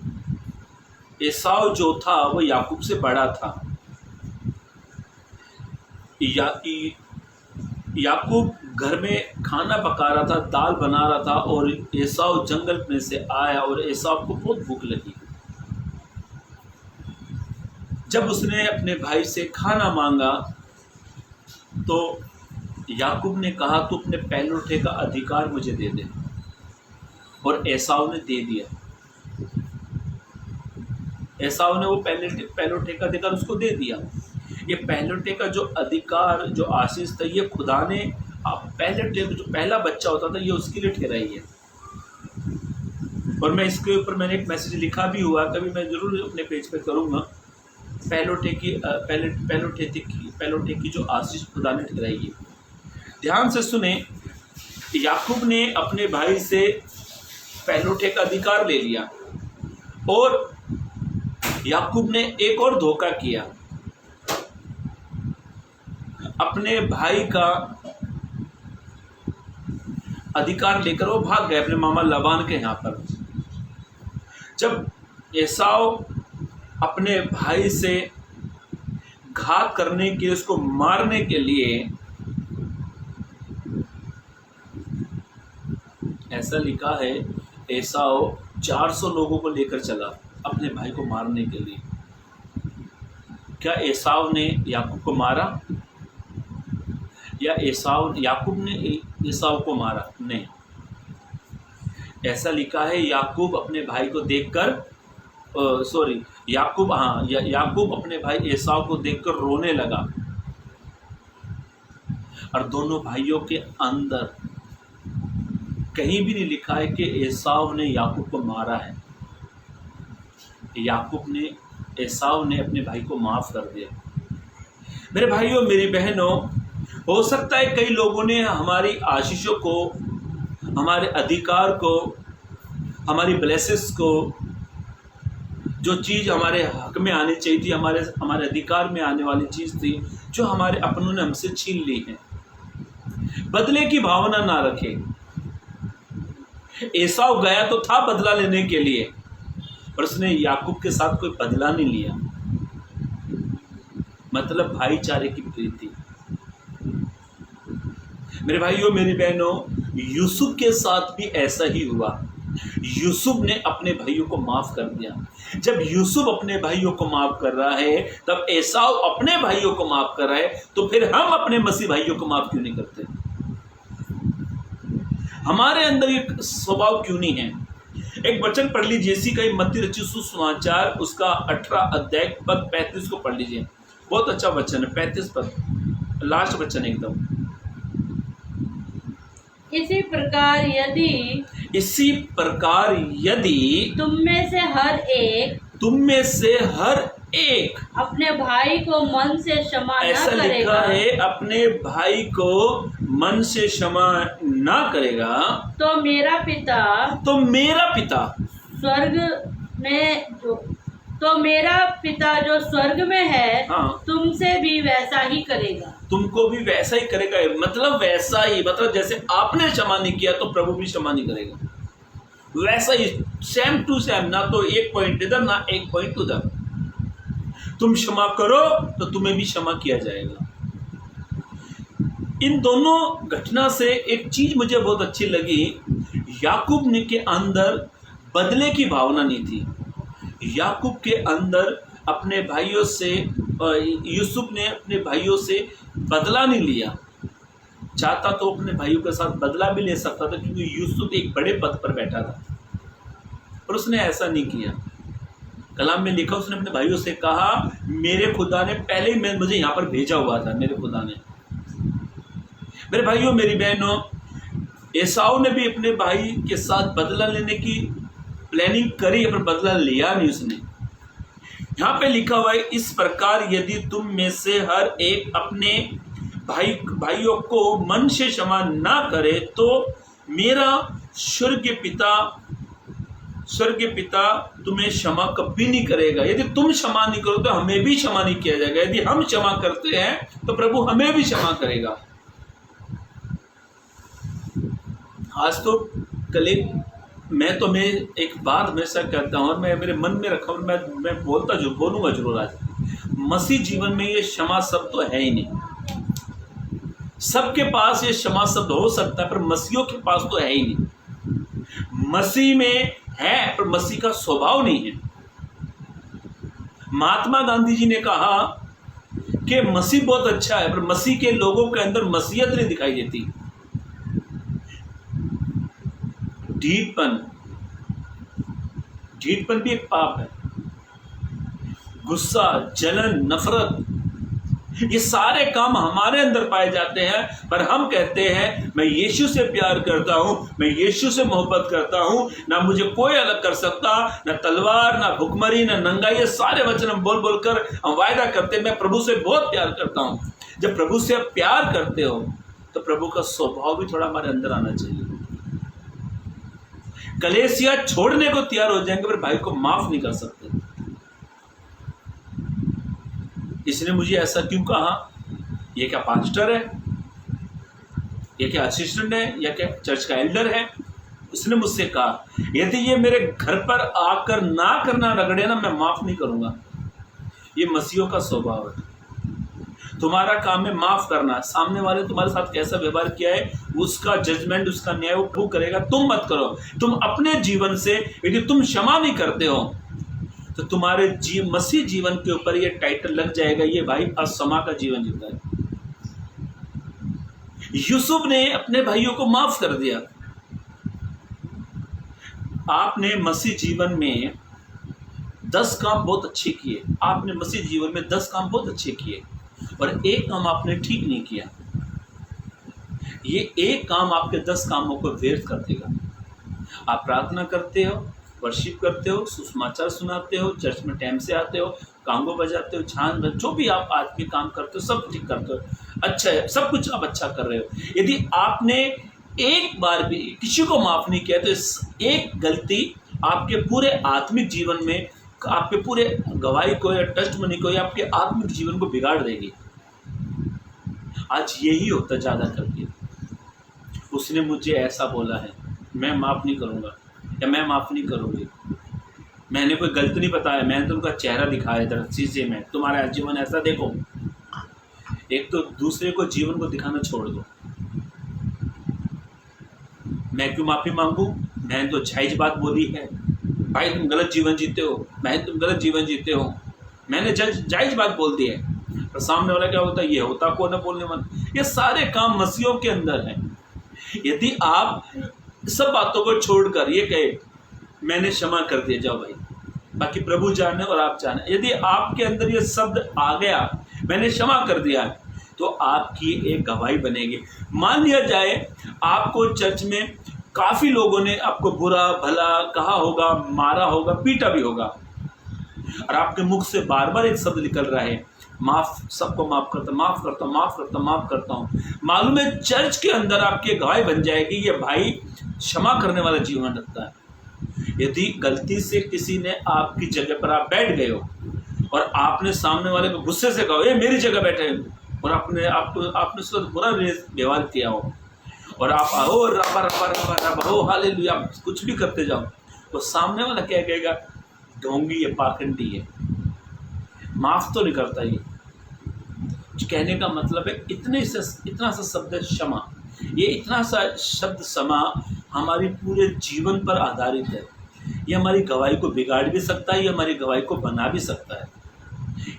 एसाव जो था वो याकूब से बड़ा था। याकूब घर में खाना पका रहा था, दाल बना रहा था और एसाव जंगल में से आया और एसाव को बहुत भूख लगी। जब उसने अपने भाई से खाना मांगा तो याकूब ने कहा, तू अपने पहलौठे का अधिकार मुझे दे दे, और एसाव ने दे दिया। एसाव ने वो पहलौठे का अधिकार उसको दे दिया। ये पहलौठे का जो अधिकार, जो आशीष था, ये खुदा ने पहले जो पहला बच्चा होता था ये उसके लिए ठहराई है। और मैं इसके ऊपर मैंने एक मैसेज लिखा भी हुआ, कभी मैं जरूर अपने पेज पे करूँगा। पहलौठे की जो आशीष खुदा ने ठहराई है। ध्यान से सुने, याकूब ने अपने भाई से पहलौठे का अधिकार ले लिया और याकूब ने एक और धोखा किया। अपने भाई का अधिकार लेकर वो भाग गए अपने मामा लबान के यहाँ पर। जब एसाव अपने भाई से घात करने के लिए, उसको मारने के लिए, ऐसा लिखा है एसाव 400 लोगों को लेकर चला अपने भाई को मारने के लिए। क्या एसाव ने याकूब को मारा या याकूब ने एसाव को मारा? नहीं। ऐसा लिखा है याकूब अपने भाई को देखकर याकूब अपने भाई एसाव को देखकर रोने लगा और दोनों भाइयों के अंदर कहीं भी नहीं लिखा है कि एसाव ने याकूब को मारा है। एसाव ने अपने भाई को माफ कर दिया। मेरे भाइयों, मेरी बहनों, हो सकता है कई लोगों ने हमारी आशीषों को, हमारे अधिकार को, हमारी ब्लेसेस को, जो चीज़ हमारे हक में आनी चाहिए थी, हमारे अधिकार में आने वाली चीज़ थी, जो हमारे अपनों ने हमसे छीन ली है। बदले की भावना ना रखें। एसाव गया तो था बदला लेने के लिए, पर उसने याकूब के साथ कोई बदला नहीं लिया। मतलब भाईचारे की प्रीति। मेरे भाइयों, मेरी बहनों, यूसुफ के साथ भी ऐसा ही हुआ। यूसुफ ने अपने भाइयों को माफ कर दिया। जब यूसुफ अपने भाइयों को माफ कर रहा है, तब एसाव अपने भाइयों को माफ कर रहा है, तो फिर हम अपने मसीह भाइयों को माफ क्यों नहीं करते? हमारे अंदर ये स्वभाव क्यों नहीं है? एक वचन पढ़ लीजिए, इसी का मत्ती रचित सुसमाचार, उसका 18 अध्याय पद 35 को पढ़ लीजिए। बहुत अच्छा वचन है, 35 पद, लास्ट वचन एकदम।
इसी प्रकार यदि तुम में से हर एक अपने भाई को मन से क्षमा न करेगा, ऐसा लिखा है, अपने भाई को मन से क्षमा ना करेगा, तो मेरा पिता जो स्वर्ग में है, हाँ, तुमसे भी वैसा ही करेगा। तुमको भी वैसा ही करेगा। मतलब वैसा ही, मतलब जैसे आपने क्षमा नहीं किया तो प्रभु भी क्षमा नहीं करेगा। वैसा ही, सेम टू सेम, ना तो एक पॉइंट इधर ना एक पॉइंट उधर। तुम क्षमा करो तो तुम्हें भी क्षमा किया जाएगा। इन दोनों घटना से एक चीज मुझे बहुत अच्छी लगी। याकूब ने के अंदर बदले की भावना नहीं थी। याकूब के अंदर अपने भाइयों से, यूसुफ ने अपने भाइयों से बदला नहीं लिया। चाहता तो अपने भाइयों के साथ बदला भी ले सकता था, क्योंकि यूसुफ एक बड़े पद पर बैठा था, पर उसने ऐसा नहीं किया।
कलाम में लिखा, उसने अपने भाइयों से कहा, मेरे खुदा ने पहले ही मुझे यहाँ पर भेजा हुआ था, मेरे खुदा ने। मेरे भाइयों, मेरी बहनों, एसाऊ ने भी अपने भाई के साथ बदला लेने की प्लानिंग करी, पर बदला लिया नहीं उसने। यहाँ पे लिखा हुआ है, इस प्रकार यदि तुम में से हर एक अपने भाइयों को मन से क्षमा ना करे तो मेरा स्वर्गीय पिता तुम्हें क्षमा कभी नहीं करेगा। यदि तुम क्षमा नहीं करो तो हमें भी क्षमा नहीं किया जाएगा। यदि हम क्षमा करते हैं तो प्रभु हमें भी क्षमा करेगा। आज तो मैं एक बात हमेशा कहता हूँ और मैं मेरे मन में रखा हूँ, मैं बोलूंगा जरूर आज। मसीह जीवन में ये क्षमा शब्द तो है ही नहीं। सबके पास ये क्षमा शब्द हो सकता है, पर मसीहियों के पास तो है ही नहीं। मसीह में है, पर मसीह का स्वभाव नहीं है। महात्मा गांधी जी ने कहा कि मसीह बहुत अच्छा है, पर मसीह के लोगों के अंदर मसीहत नहीं दिखाई देती। ढीठपन भी एक पाप है। गुस्सा, जलन, नफरत, ये सारे काम हमारे अंदर पाए जाते हैं, पर हम कहते हैं मैं यीशु से प्यार करता हूं, मैं यीशु से मोहब्बत करता हूं, ना मुझे कोई अलग कर सकता, ना तलवार, ना भुखमरी, ना नंगाई। ये सारे वचन हम बोल बोल कर हम वायदा करते हैं मैं प्रभु से बहुत प्यार करता हूं। जब प्रभु से आप प्यार करते हो तो प्रभु का स्वभाव भी थोड़ा हमारे अंदर आना चाहिए। कलेसिया छोड़ने को तैयार हो जाएंगे, पर भाई को माफ नहीं कर सकते। इसने मुझे ऐसा क्यों कहा? ये क्या पास्टर है, ये क्या असिस्टेंट है, या क्या चर्च का एल्डर है? इसने मुझसे कहा यदि ये मेरे घर पर आकर ना करना रगड़े ना, मैं माफ नहीं करूंगा। ये मसीहों का स्वभाव है। तुम्हारा काम है माफ करना। सामने वाले तुम्हारे साथ कैसा व्यवहार किया है उसका जजमेंट, उसका न्याय वो करेगा, तुम मत करो। तुम अपने जीवन से यदि तुम क्षमा नहीं करते हो तो तुम्हारे मसीह जीवन के ऊपर ये टाइटल लग जाएगा, ये भाई अक्षमा का जीवन जीता है। यूसुफ ने अपने भाइयों को माफ कर दिया। आपने मसीह जीवन में 10 काम बहुत अच्छे किए, आपने मसीह जीवन में 10 काम बहुत अच्छे किए, और एक काम आपने ठीक नहीं किया। ये एक काम आपके 10 कामों को व्यर्थ कर देगा। आप प्रार्थना करते हो, वर्शिप करते हो, सुसमाचार सुनाते हो, चर्च में टाइम से आते हो, कांगो बजाते हो, छान, जो भी आप आज के काम करते हो सब ठीक करते हो, अच्छा है, सब कुछ आप अच्छा कर रहे हो। यदि आपने एक बार भी किसी को माफ नहीं किया तो इस एक गलती आपके पूरे आत्मिक जीवन में, आपके पूरे गवाही को या टेस्टमनी को या आपके आत्मिक जीवन को बिगाड़ देगी। आज यही होता है ज़्यादा करके। उसने मुझे ऐसा बोला है, मैं माफ़ नहीं करूँगा या मैं माफ़ नहीं करूँगी। मैंने कोई गलती नहीं बताया, मैंने तुमका चेहरा दिखाया इधर शीशे में, तुम्हारा जीवन ऐसा देखो। एक तो दूसरे को जीवन को दिखाना छोड़ दो। मैं क्यों माफ़ी मांगू? मैंने तो जायज बात बोली है, भाई तुम गलत जीवन जीते हो, भाई तुम गलत जीवन जीते हो, मैंने जायज बात बोल दी है। पर सामने वाला क्या होता है, ये होता को ना बोलने मन। ये सारे काम मसीहों के अंदर हैं। यदि आप सब बातों को छोड़कर ये कहे मैंने क्षमा कर दिया, जाओ भाई, बाकी प्रभु जाने और आप जाने। यदि आपके अंदर ये शब्द आ गया, मैंने क्षमा कर दिया, तो आपकी एक गवाही बनेगी। मान लिया जाए आपको चर्च में काफ़ी लोगों ने आपको बुरा भला कहा होगा, मारा होगा, पीटा भी होगा, और आपके मुख से बार बार एक शब्द निकल रहा है, माफ, सबको माफ करता, माफ करता, माफ करता, माफ करता हूँ। मालूम है चर्च के अंदर आपकी गवाही बन जाएगी, ये भाई क्षमा करने वाला जीवन रखता है। यदि गलती से किसी ने आपकी जगह पर आप बैठ गए हो और आपने सामने वाले को गुस्से से कहा ये मेरी जगह बैठे, और आपने उसका बुरा व्यवहार किया हो, और आप आओ रबा रबा रबा रबा हो हालेलुया, आप कुछ भी करते जाओ, तो सामने वाला क्या कहेगा, ढोंगी है, पाखंडी है, माफ तो नहीं करता। ये कहने का मतलब है इतना सा शब्द है क्षमा। ये इतना सा शब्द क्षमा हमारी पूरे जीवन पर आधारित है। ये हमारी गवाही को बिगाड़ भी सकता है, ये हमारी गवाही को बना भी सकता है।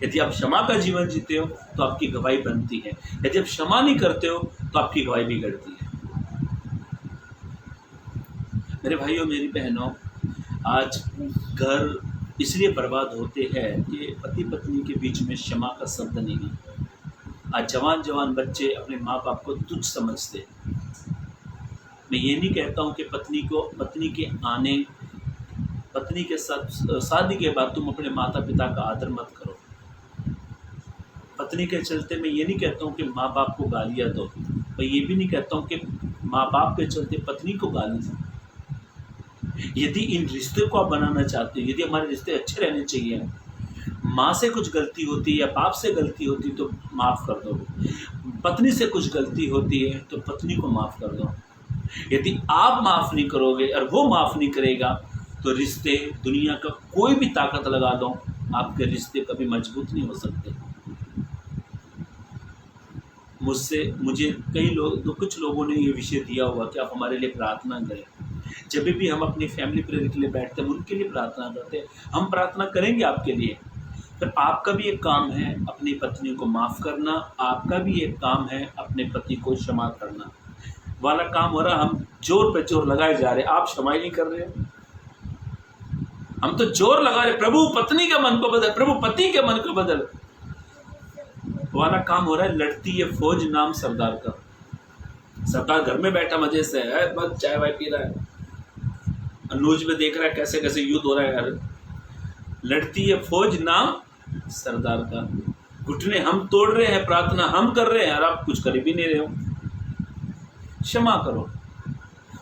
यदि आप क्षमा का जीवन जीते हो तो आपकी गवाही बनती है, यदि आप क्षमा नहीं करते हो तो आपकी गवाही बिगड़ती है। मेरे भाइयों, मेरी बहनों, आज घर इसलिए बर्बाद होते हैं कि पति पत्नी के बीच में क्षमा का शब्द नहीं है। आज जवान जवान बच्चे अपने माँ बाप को तुच्छ समझते। मैं ये नहीं कहता हूँ कि पत्नी के साथ शादी के बाद तुम अपने माता पिता का आदर मत करो। पत्नी के चलते मैं ये नहीं कहता हूँ कि माँ बाप को गालियाँ दो। मैं ये भी नहीं कहता हूँ कि माँ बाप के चलते पत्नी को गाली दो। यदि इन रिश्ते को आप बनाना चाहते हो, यदि हमारे रिश्ते अच्छे रहने चाहिए, माँ से कुछ गलती होती है या बाप से गलती होती तो माफ़ कर दो। पत्नी से कुछ गलती होती है तो पत्नी को माफ़ कर दो। यदि आप माफ़ नहीं करोगे और वो माफ़ नहीं करेगा तो रिश्ते, दुनिया का कोई भी ताकत लगा दो, आपके रिश्ते कभी मजबूत नहीं हो सकते। मुझे कुछ लोगों ने ये विषय दिया हुआ कि आप हमारे लिए प्रार्थना करें। जब भी हम अपनी फैमिली प्रेयर के लिए बैठते हैं, उनके लिए प्रार्थना करते हैं। हम प्रार्थना करेंगे आपके लिए। फिर आपका भी एक काम है अपनी पत्नी को माफ़ करना, आपका भी एक काम है अपने पति को क्षमा करना। वाला काम हो रहा, हम जोर पे जोर लगाए जा रहे, आप क्षमा ही नहीं कर रहे। हम तो जोर लगा रहे, प्रभु पत्नी के मन को बदल, प्रभु पति के मन को बदल। वाला काम हो रहा है लड़ती है फौज नाम सरदार का। सरदार घर में बैठा मजे से है, बस चाय वाय पी रहा है, न्यूज में देख रहा है कैसे कैसे युद्ध हो रहा है यार। लड़ती है फौज नाम सरदार का। घुटने हम तोड़ रहे हैं, प्रार्थना हम कर रहे हैं और आप कुछ कर भी नहीं रहे हो। क्षमा करो।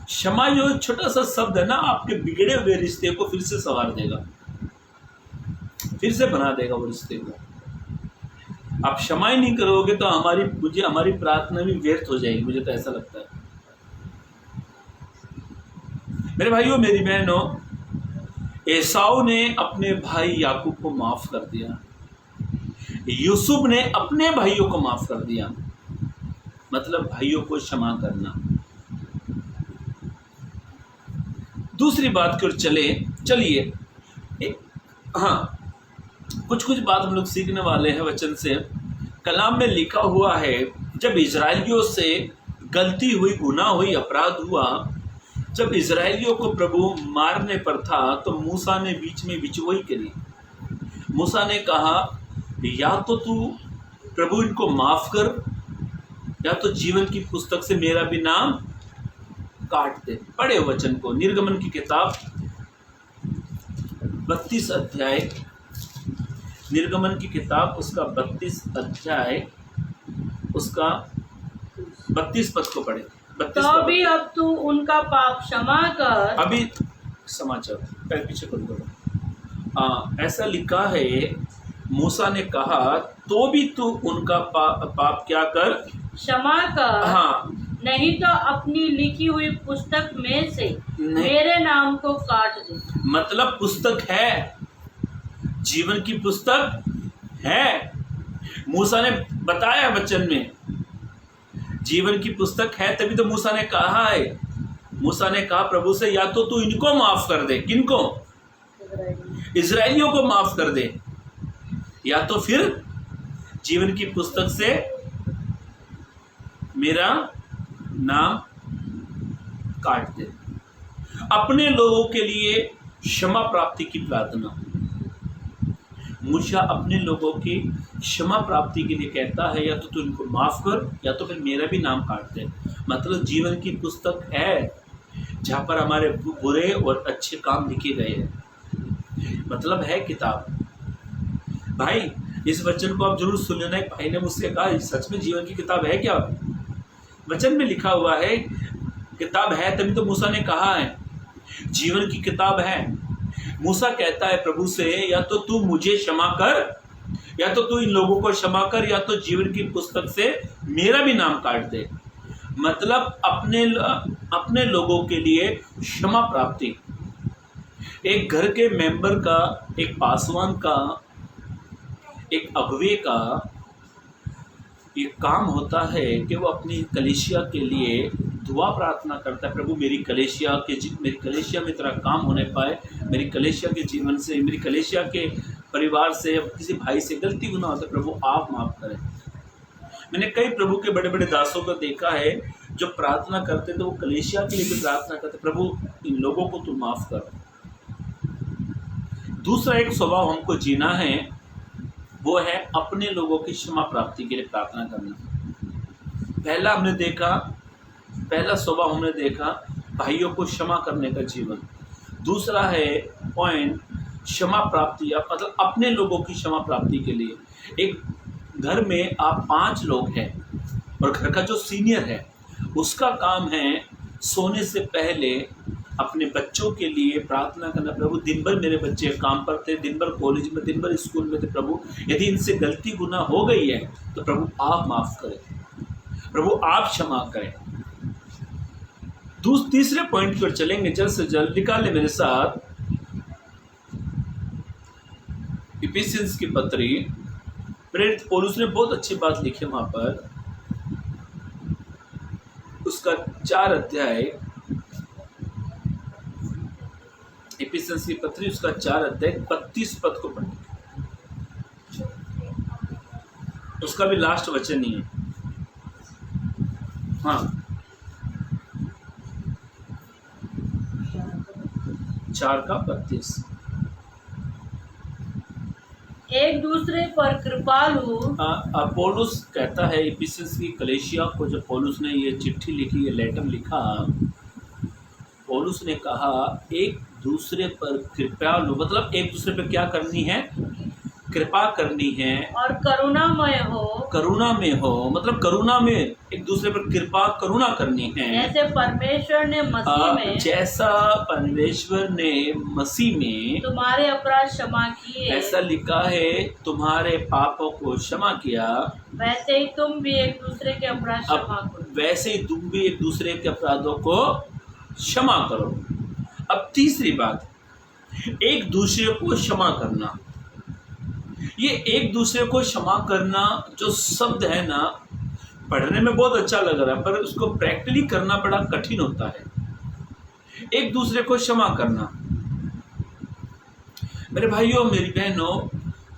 क्षमा जो छोटा सा शब्द है ना, आपके बिगड़े हुए रिश्ते को फिर से संवार देगा, फिर से बना देगा वो रिश्ते को। आप क्षमा ही नहीं करोगे तो हमारी प्रार्थना भी व्यर्थ हो जाएगी, मुझे तो ऐसा लगता है। मेरे भाइयों मेरी बहनों, एसाऊ ने अपने भाई याकूब को माफ कर दिया, यूसुफ ने अपने भाइयों को माफ कर दिया। मतलब भाइयों को क्षमा करना। दूसरी बात की ओर चलिए हाँ, कुछ बात हम लोग सीखने वाले हैं वचन से। कलाम में लिखा हुआ है, जब इजरायलियों से गलती हुई, गुनाह हुई, अपराध हुआ, जब इजरायलियों को प्रभु मारने पर था तो मूसा ने बीच में बिचवाई करी। मूसा ने कहा, या तो तू प्रभु इनको माफ कर, या तो जीवन की पुस्तक से मेरा भी नाम काट दे। पढ़े वचन को, निर्गमन की किताब 32 अध्याय, निर्गमन की किताब उसका 32 अध्याय उसका 32 पद को पढ़े।
तो भी अब तू उनका पाप क्षमा कर।
अभी समाचार पहले पीछे कर दो। ऐसा लिखा है, मूसा ने कहा तो भी तू उनका पाप क्या कर,
क्षमा कर। हाँ, नहीं तो अपनी लिखी हुई पुस्तक में से मेरे नाम को काट दे। मतलब पुस्तक है, जीवन की पुस्तक है। मूसा ने बताया वचन में जीवन की पुस्तक है, तभी तो मूसा ने कहा है। मूसा ने कहा प्रभु से, या तो तू इनको माफ कर दे। किनको? इजराइलियों को माफ कर दे, या तो फिर जीवन की पुस्तक से मेरा नाम काट दे। अपने लोगों के लिए क्षमा प्राप्ति की प्रार्थना। मूसा अपने लोगों की क्षमा प्राप्ति के लिए कहता है, या तो तू इनको माफ कर, या तो फिर मेरा भी नाम काट दे। मतलब जीवन की पुस्तक है जहाँ पर हमारे बुरे और अच्छे काम लिखे गए हैं। मतलब है किताब। भाई इस वचन को आप जरूर सुन लेना। एक भाई ने मुझसे कहा, सच में जीवन की किताब है क्या? वचन में लिखा हुआ है किताब है, तभी तो मूसा ने कहा है जीवन की किताब है। मूसा कहता है प्रभु से, या तो तू मुझे क्षमा कर, या तो तू इन लोगों को क्षमा कर, या तो जीवन की पुस्तक से मेरा भी नाम काट दे। मतलब अपने लोगों के लिए क्षमा प्राप्ति। एक घर के मेंबर का, एक पासवान का, एक अगुवे का ये काम होता है कि वो अपनी कलीसिया के लिए दुआ प्रार्थना करता है। प्रभु मेरी कलीसिया में तेरा काम होने पाए, मेरी कलीसिया के जीवन से, मेरी कलीसिया के परिवार से, किसी भाई से गलती गुनाह होता है, प्रभु आप माफ करें। मैंने कई प्रभु के बड़े बड़े दासों को देखा है जो प्रार्थना करते थे, वो कलीसिया के लिए भी प्रार्थना करते, प्रभु इन लोगों को तू माफ कर।
दूसरा एक स्वभाव हमको जीना है, वो है अपने लोगों की क्षमा प्राप्ति के लिए प्रार्थना करना। पहला स्वभाव हमने देखा भाइयों को क्षमा करने का जीवन। दूसरा है पॉइंट क्षमा प्राप्ति, मतलब अपने लोगों की क्षमा प्राप्ति के लिए। एक घर में आप 5 लोग हैं और घर का जो सीनियर है उसका काम है सोने से पहले अपने बच्चों के लिए प्रार्थना करना। प्रभु दिन भर मेरे बच्चे काम पर थे, दिन भर कॉलेज में, दिन भर स्कूल में थे, प्रभु यदि इनसे गलती गुनाह हो गई है तो प्रभु आप माफ करें, प्रभु आप क्षमा करें। तीसरे पॉइंट पर चलेंगे, जल्द से जल्द निकाले मेरे साथ इफिसियंस की पत्री। प्रेरित पौलुस ने बहुत अच्छी बात लिखी वहां पर, उसका 4 अध्याय, इफिसियंस की पत्री उसका 4 अध्याय 32 पद को पढ़ें, उसका भी लास्ट वचन ही है। हाँ 4:32।
एक दूसरे पर कृपालु।
पौलुस कहता है इफिसियंस की कलीसिया को, जब पौलुस ने ये चिट्ठी लिखी, ये लेटर लिखा, पौलुस ने कहा एक दूसरे पर कृपालु, मतलब एक दूसरे पर क्या करनी है, कृपा करनी है,
और करुणामय हो,
मतलब करुणा में एक दूसरे पर कृपा करुणा करनी है,
जैसा परमेश्वर ने मसीह में
तुम्हारे अपराध क्षमा किए, ऐसा लिखा है, तुम्हारे पापों को क्षमा किया,
वैसे ही तुम भी एक दूसरे के अपराध क्षमा करो।
वैसे ही तुम भी एक दूसरे के अपराधों को क्षमा करो। अब तीसरी बात, एक दूसरे को क्षमा करना। ये एक दूसरे को क्षमा करना जो शब्द है ना, पढ़ने में बहुत अच्छा लग रहा है, पर उसको प्रैक्टिकली करना बड़ा कठिन होता है। एक दूसरे को क्षमा करना, मेरे भाइयों मेरी बहनों,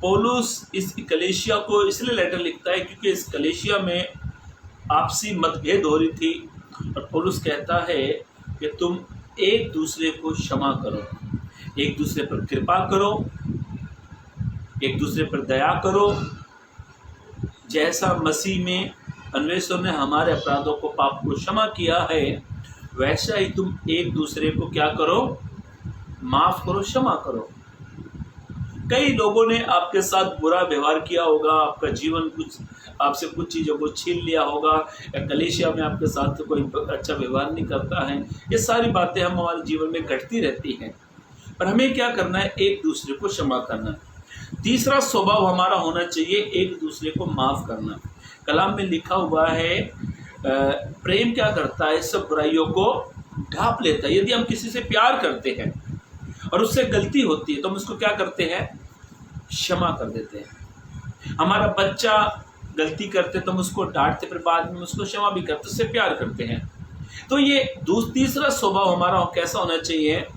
पौलुस इस कलीसिया को इसलिए लेटर लिखता है क्योंकि इस कलीसिया में आपसी मतभेद हो रही थी, और पौलुस कहता है कि तुम एक दूसरे को क्षमा करो, एक दूसरे पर कृपा करो, एक दूसरे पर दया करो, जैसा मसीह में अन्वेषण ने हमारे अपराधों को, पाप को क्षमा किया है, वैसा ही तुम एक दूसरे को क्या करो, माफ करो, क्षमा करो। कई लोगों ने आपके साथ बुरा व्यवहार किया होगा, आपका जीवन आपसे कुछ चीज़ों को छीन लिया होगा, या कलीसिया में आपके साथ कोई अच्छा व्यवहार नहीं करता है। ये सारी बातें हम हमारे जीवन में घटती रहती हैं, पर हमें क्या करना है, एक दूसरे को क्षमा करना। तीसरा स्वभाव हमारा होना चाहिए एक दूसरे को माफ करना। कलाम में लिखा हुआ है प्रेम क्या करता है, सब बुराइयों को ढांप लेता है। यदि हम किसी से प्यार करते हैं और उससे गलती होती है तो हम उसको क्या करते हैं, क्षमा कर देते हैं। हमारा बच्चा गलती करते तो हम उसको डांटते, फिर बाद में उसको क्षमा भी करते, उससे प्यार करते हैं। तो ये तीसरा स्वभाव हमारा कैसा होना चाहिए,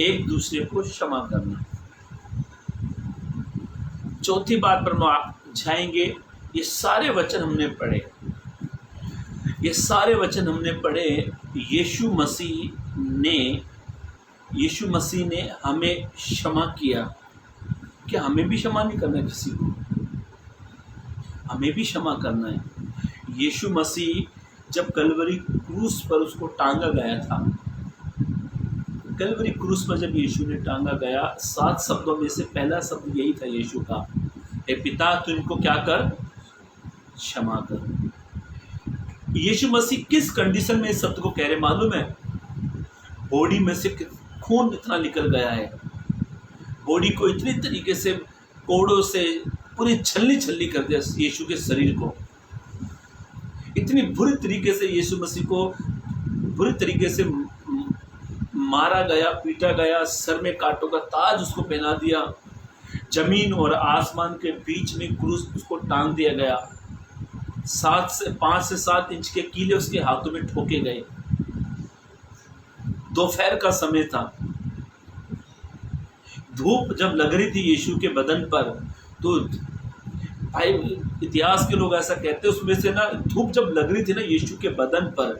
एक दूसरे को क्षमा करना। चौथी बात पर हम जाएंगे, ये सारे वचन हमने पढ़े, यीशु मसीह ने हमें क्षमा किया। क्या हमें भी क्षमा नहीं करना है किसी को? हमें भी क्षमा करना है। यीशु मसीह जब कलवरी क्रूस पर उसको टांगा गया था, कलवरी क्रूस पर जब यीशु ने टांगा गया, 7 शब्दों में से पहला शब्द यही था यीशु का, हे पिता तू इनको क्या कर, क्षमा कर। यीशु मसीह किस कंडीशन में इस शब्द को कह रहे मालूम है? बॉडी में से खून इतना निकल गया है, बॉडी को इतनी तरीके से कोड़ों से पूरी छलनी कर दिया यीशु के शरीर को। इतनी बुरी तरीके से यीशु मसीह को बुरी तरीके से मारा गया, पीटा गया, सर में कांटों का ताज उसको पहना दिया, जमीन और आसमान के बीच में क्रूस उसको टांग दिया गया, 5 से 7 इंच के कीले उसके हाथों में ठोके गए। दोपहर का समय था, धूप जब लग रही थी यीशु के बदन पर, तो भाई इतिहास के लोग ऐसा कहते हैं, उसमें से ना धूप जब लग रही थी ना यीशु के बदन पर,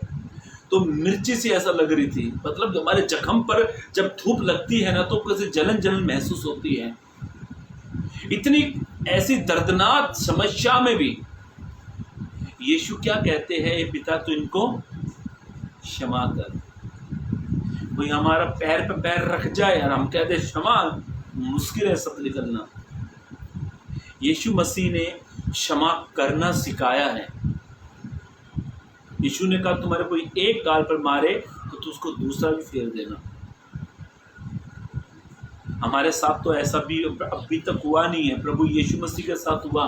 तो मिर्ची सी ऐसा लग रही थी, मतलब हमारे जख्म पर जब धूप लगती है ना तो कैसे जलन जलन महसूस होती है। इतनी ऐसी दर्दनाक समस्या में भी यीशु क्या कहते हैं, ये पिता तू इनको क्षमा कर। कोई हमारा पैर पे पैर रख जाए और हम कहते क्षमा, मुश्किल है सब निकलना। यीशु मसीह ने क्षमा करना सिखाया है। यीशु ने कहा तुम्हारे कोई एक गाल पर मारे तो तू उसको दूसरा भी फेर देना। हमारे साथ तो ऐसा भी अभी तक हुआ नहीं है, प्रभु यीशु मसीह के साथ हुआ।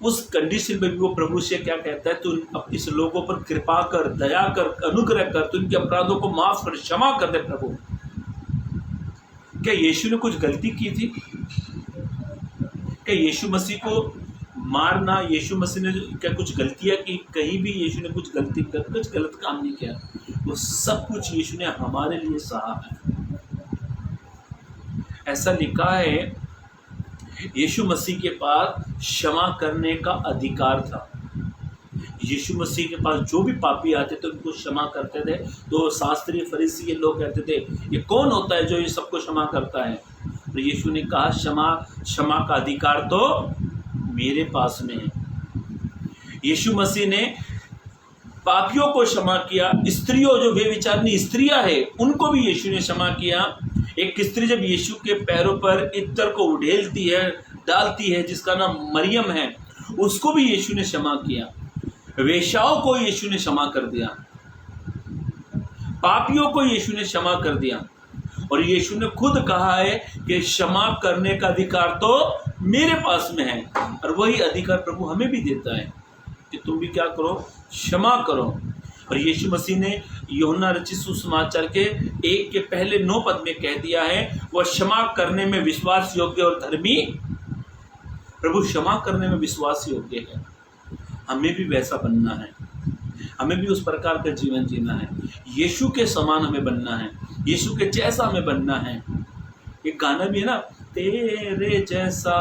उस कंडीशन में भी वो प्रभु से क्या कहता है, तू इस लोगों पर कृपा कर, दया कर, अनुग्रह कर, तू इनके अपराधों को माफ कर, क्षमा कर दे। प्रभु क्या यीशु ने कुछ गलती की थी? क्या यीशु मसीह को मारना, यीशु मसीह ने क्या कुछ गलतियां की? कहीं भी यीशु ने कुछ गलत काम नहीं किया। वो सब कुछ यीशु ने हमारे लिए सहा है। ऐसा लिखा है यीशु मसीह के पास क्षमा करने का अधिकार था। यीशु मसीह के पास जो भी पापी आते थे उनको क्षमा करते थे। तो शास्त्रीय फरीसी ये लोग कहते थे ये कौन होता है जो ये सबको क्षमा करता है? तो यीशु ने कहा क्षमा का अधिकार तो मेरे पास में है। यीशु मसीह ने पापियों को क्षमा किया। स्त्रियों जो बेविचारनी स्त्रियां हैं उनको भी यीशु ने क्षमा किया। एक स्त्री जब यीशु के पैरों पर इत्तर को उड़ेलती है, डालती है, जिसका नाम मरियम है, उसको भी यीशु ने क्षमा किया। वेश्याओं को यीशु ने क्षमा कर दिया, पापियों को यीशु ने क्षमा कर दिया। और यीशु ने खुद कहा है कि क्षमा करने का अधिकार तो मेरे पास में है। और वही अधिकार प्रभु हमें भी देता है कि तुम भी क्या करो, क्षमा करो। और यीशु मसीह ने यूहन्ना रचित सुसमाचार के 1 के पहले 9 पद में कह दिया है, वह क्षमा करने में विश्वास योग्य और धर्मी। प्रभु क्षमा करने में विश्वास योग्य है। हमें भी वैसा बनना है, हमें भी उस प्रकार का जीवन जीना है। यीशु के समान हमें बनना है, यीशु के जैसा हमें बनना है। एक गाना भी है ना, तेरे जैसा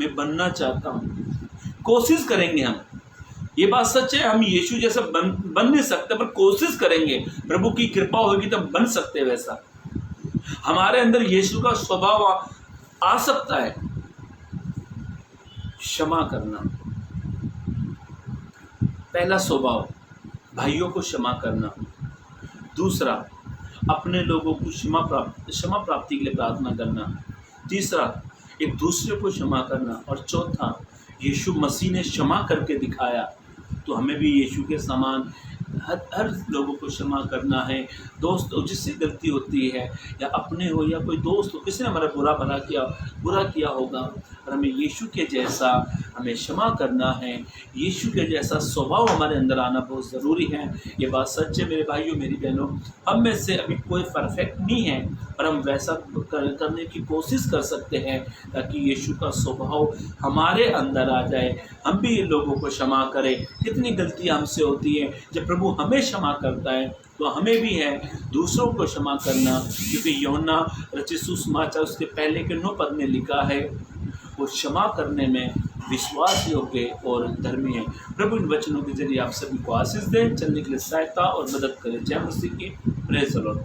मैं बनना चाहता हूँ। कोशिश करेंगे हम, ये बात सच है, हम यीशु जैसा बन नहीं सकते, पर कोशिश करेंगे। प्रभु की कृपा होगी तो बन सकते हैं वैसा। हमारे अंदर यीशु का स्वभाव आ सकता है। क्षमा करना पहला स्वभाव, भाइयों को क्षमा करना। दूसरा, अपने लोगों को क्षमा प्राप्ति के लिए प्रार्थना करना। तीसरा, एक दूसरे को क्षमा करना। और चौथा, यीशु मसीह ने क्षमा करके दिखाया, तो हमें भी यीशु के समान हर लोगों को क्षमा करना है। दोस्त जिससे गलती होती है, या अपने हो या कोई दोस्त हो, किसी ने हमारा बुरा किया होगा, और हमें यीशु के जैसा हमें क्षमा करना है। यीशु के जैसा स्वभाव हमारे अंदर आना बहुत ज़रूरी है। ये बात सच है मेरे भाइयों मेरी बहनों। हम में से अभी कोई परफेक्ट नहीं है, पर हम वैसा करने की कोशिश कर सकते हैं ताकि यीशु का स्वभाव हमारे अंदर आ जाए। हम भी लोगों को क्षमा करें। कितनी गलतियाँ हमसे होती है, जब प्रभु हमें क्षमा करता है तो हमें भी है दूसरों को क्षमा करना। क्योंकि यूहन्ना रचित सुसमाचार उसके पहले के 9 पद में लिखा है, वो क्षमा करने में विश्वास योग्य और धर्मी है। प्रभु इन वचनों के जरिए आप सभी को आशीष दें, चलने के लिए सहायता और मदद करें। जय मसीह की। Praise the Lord.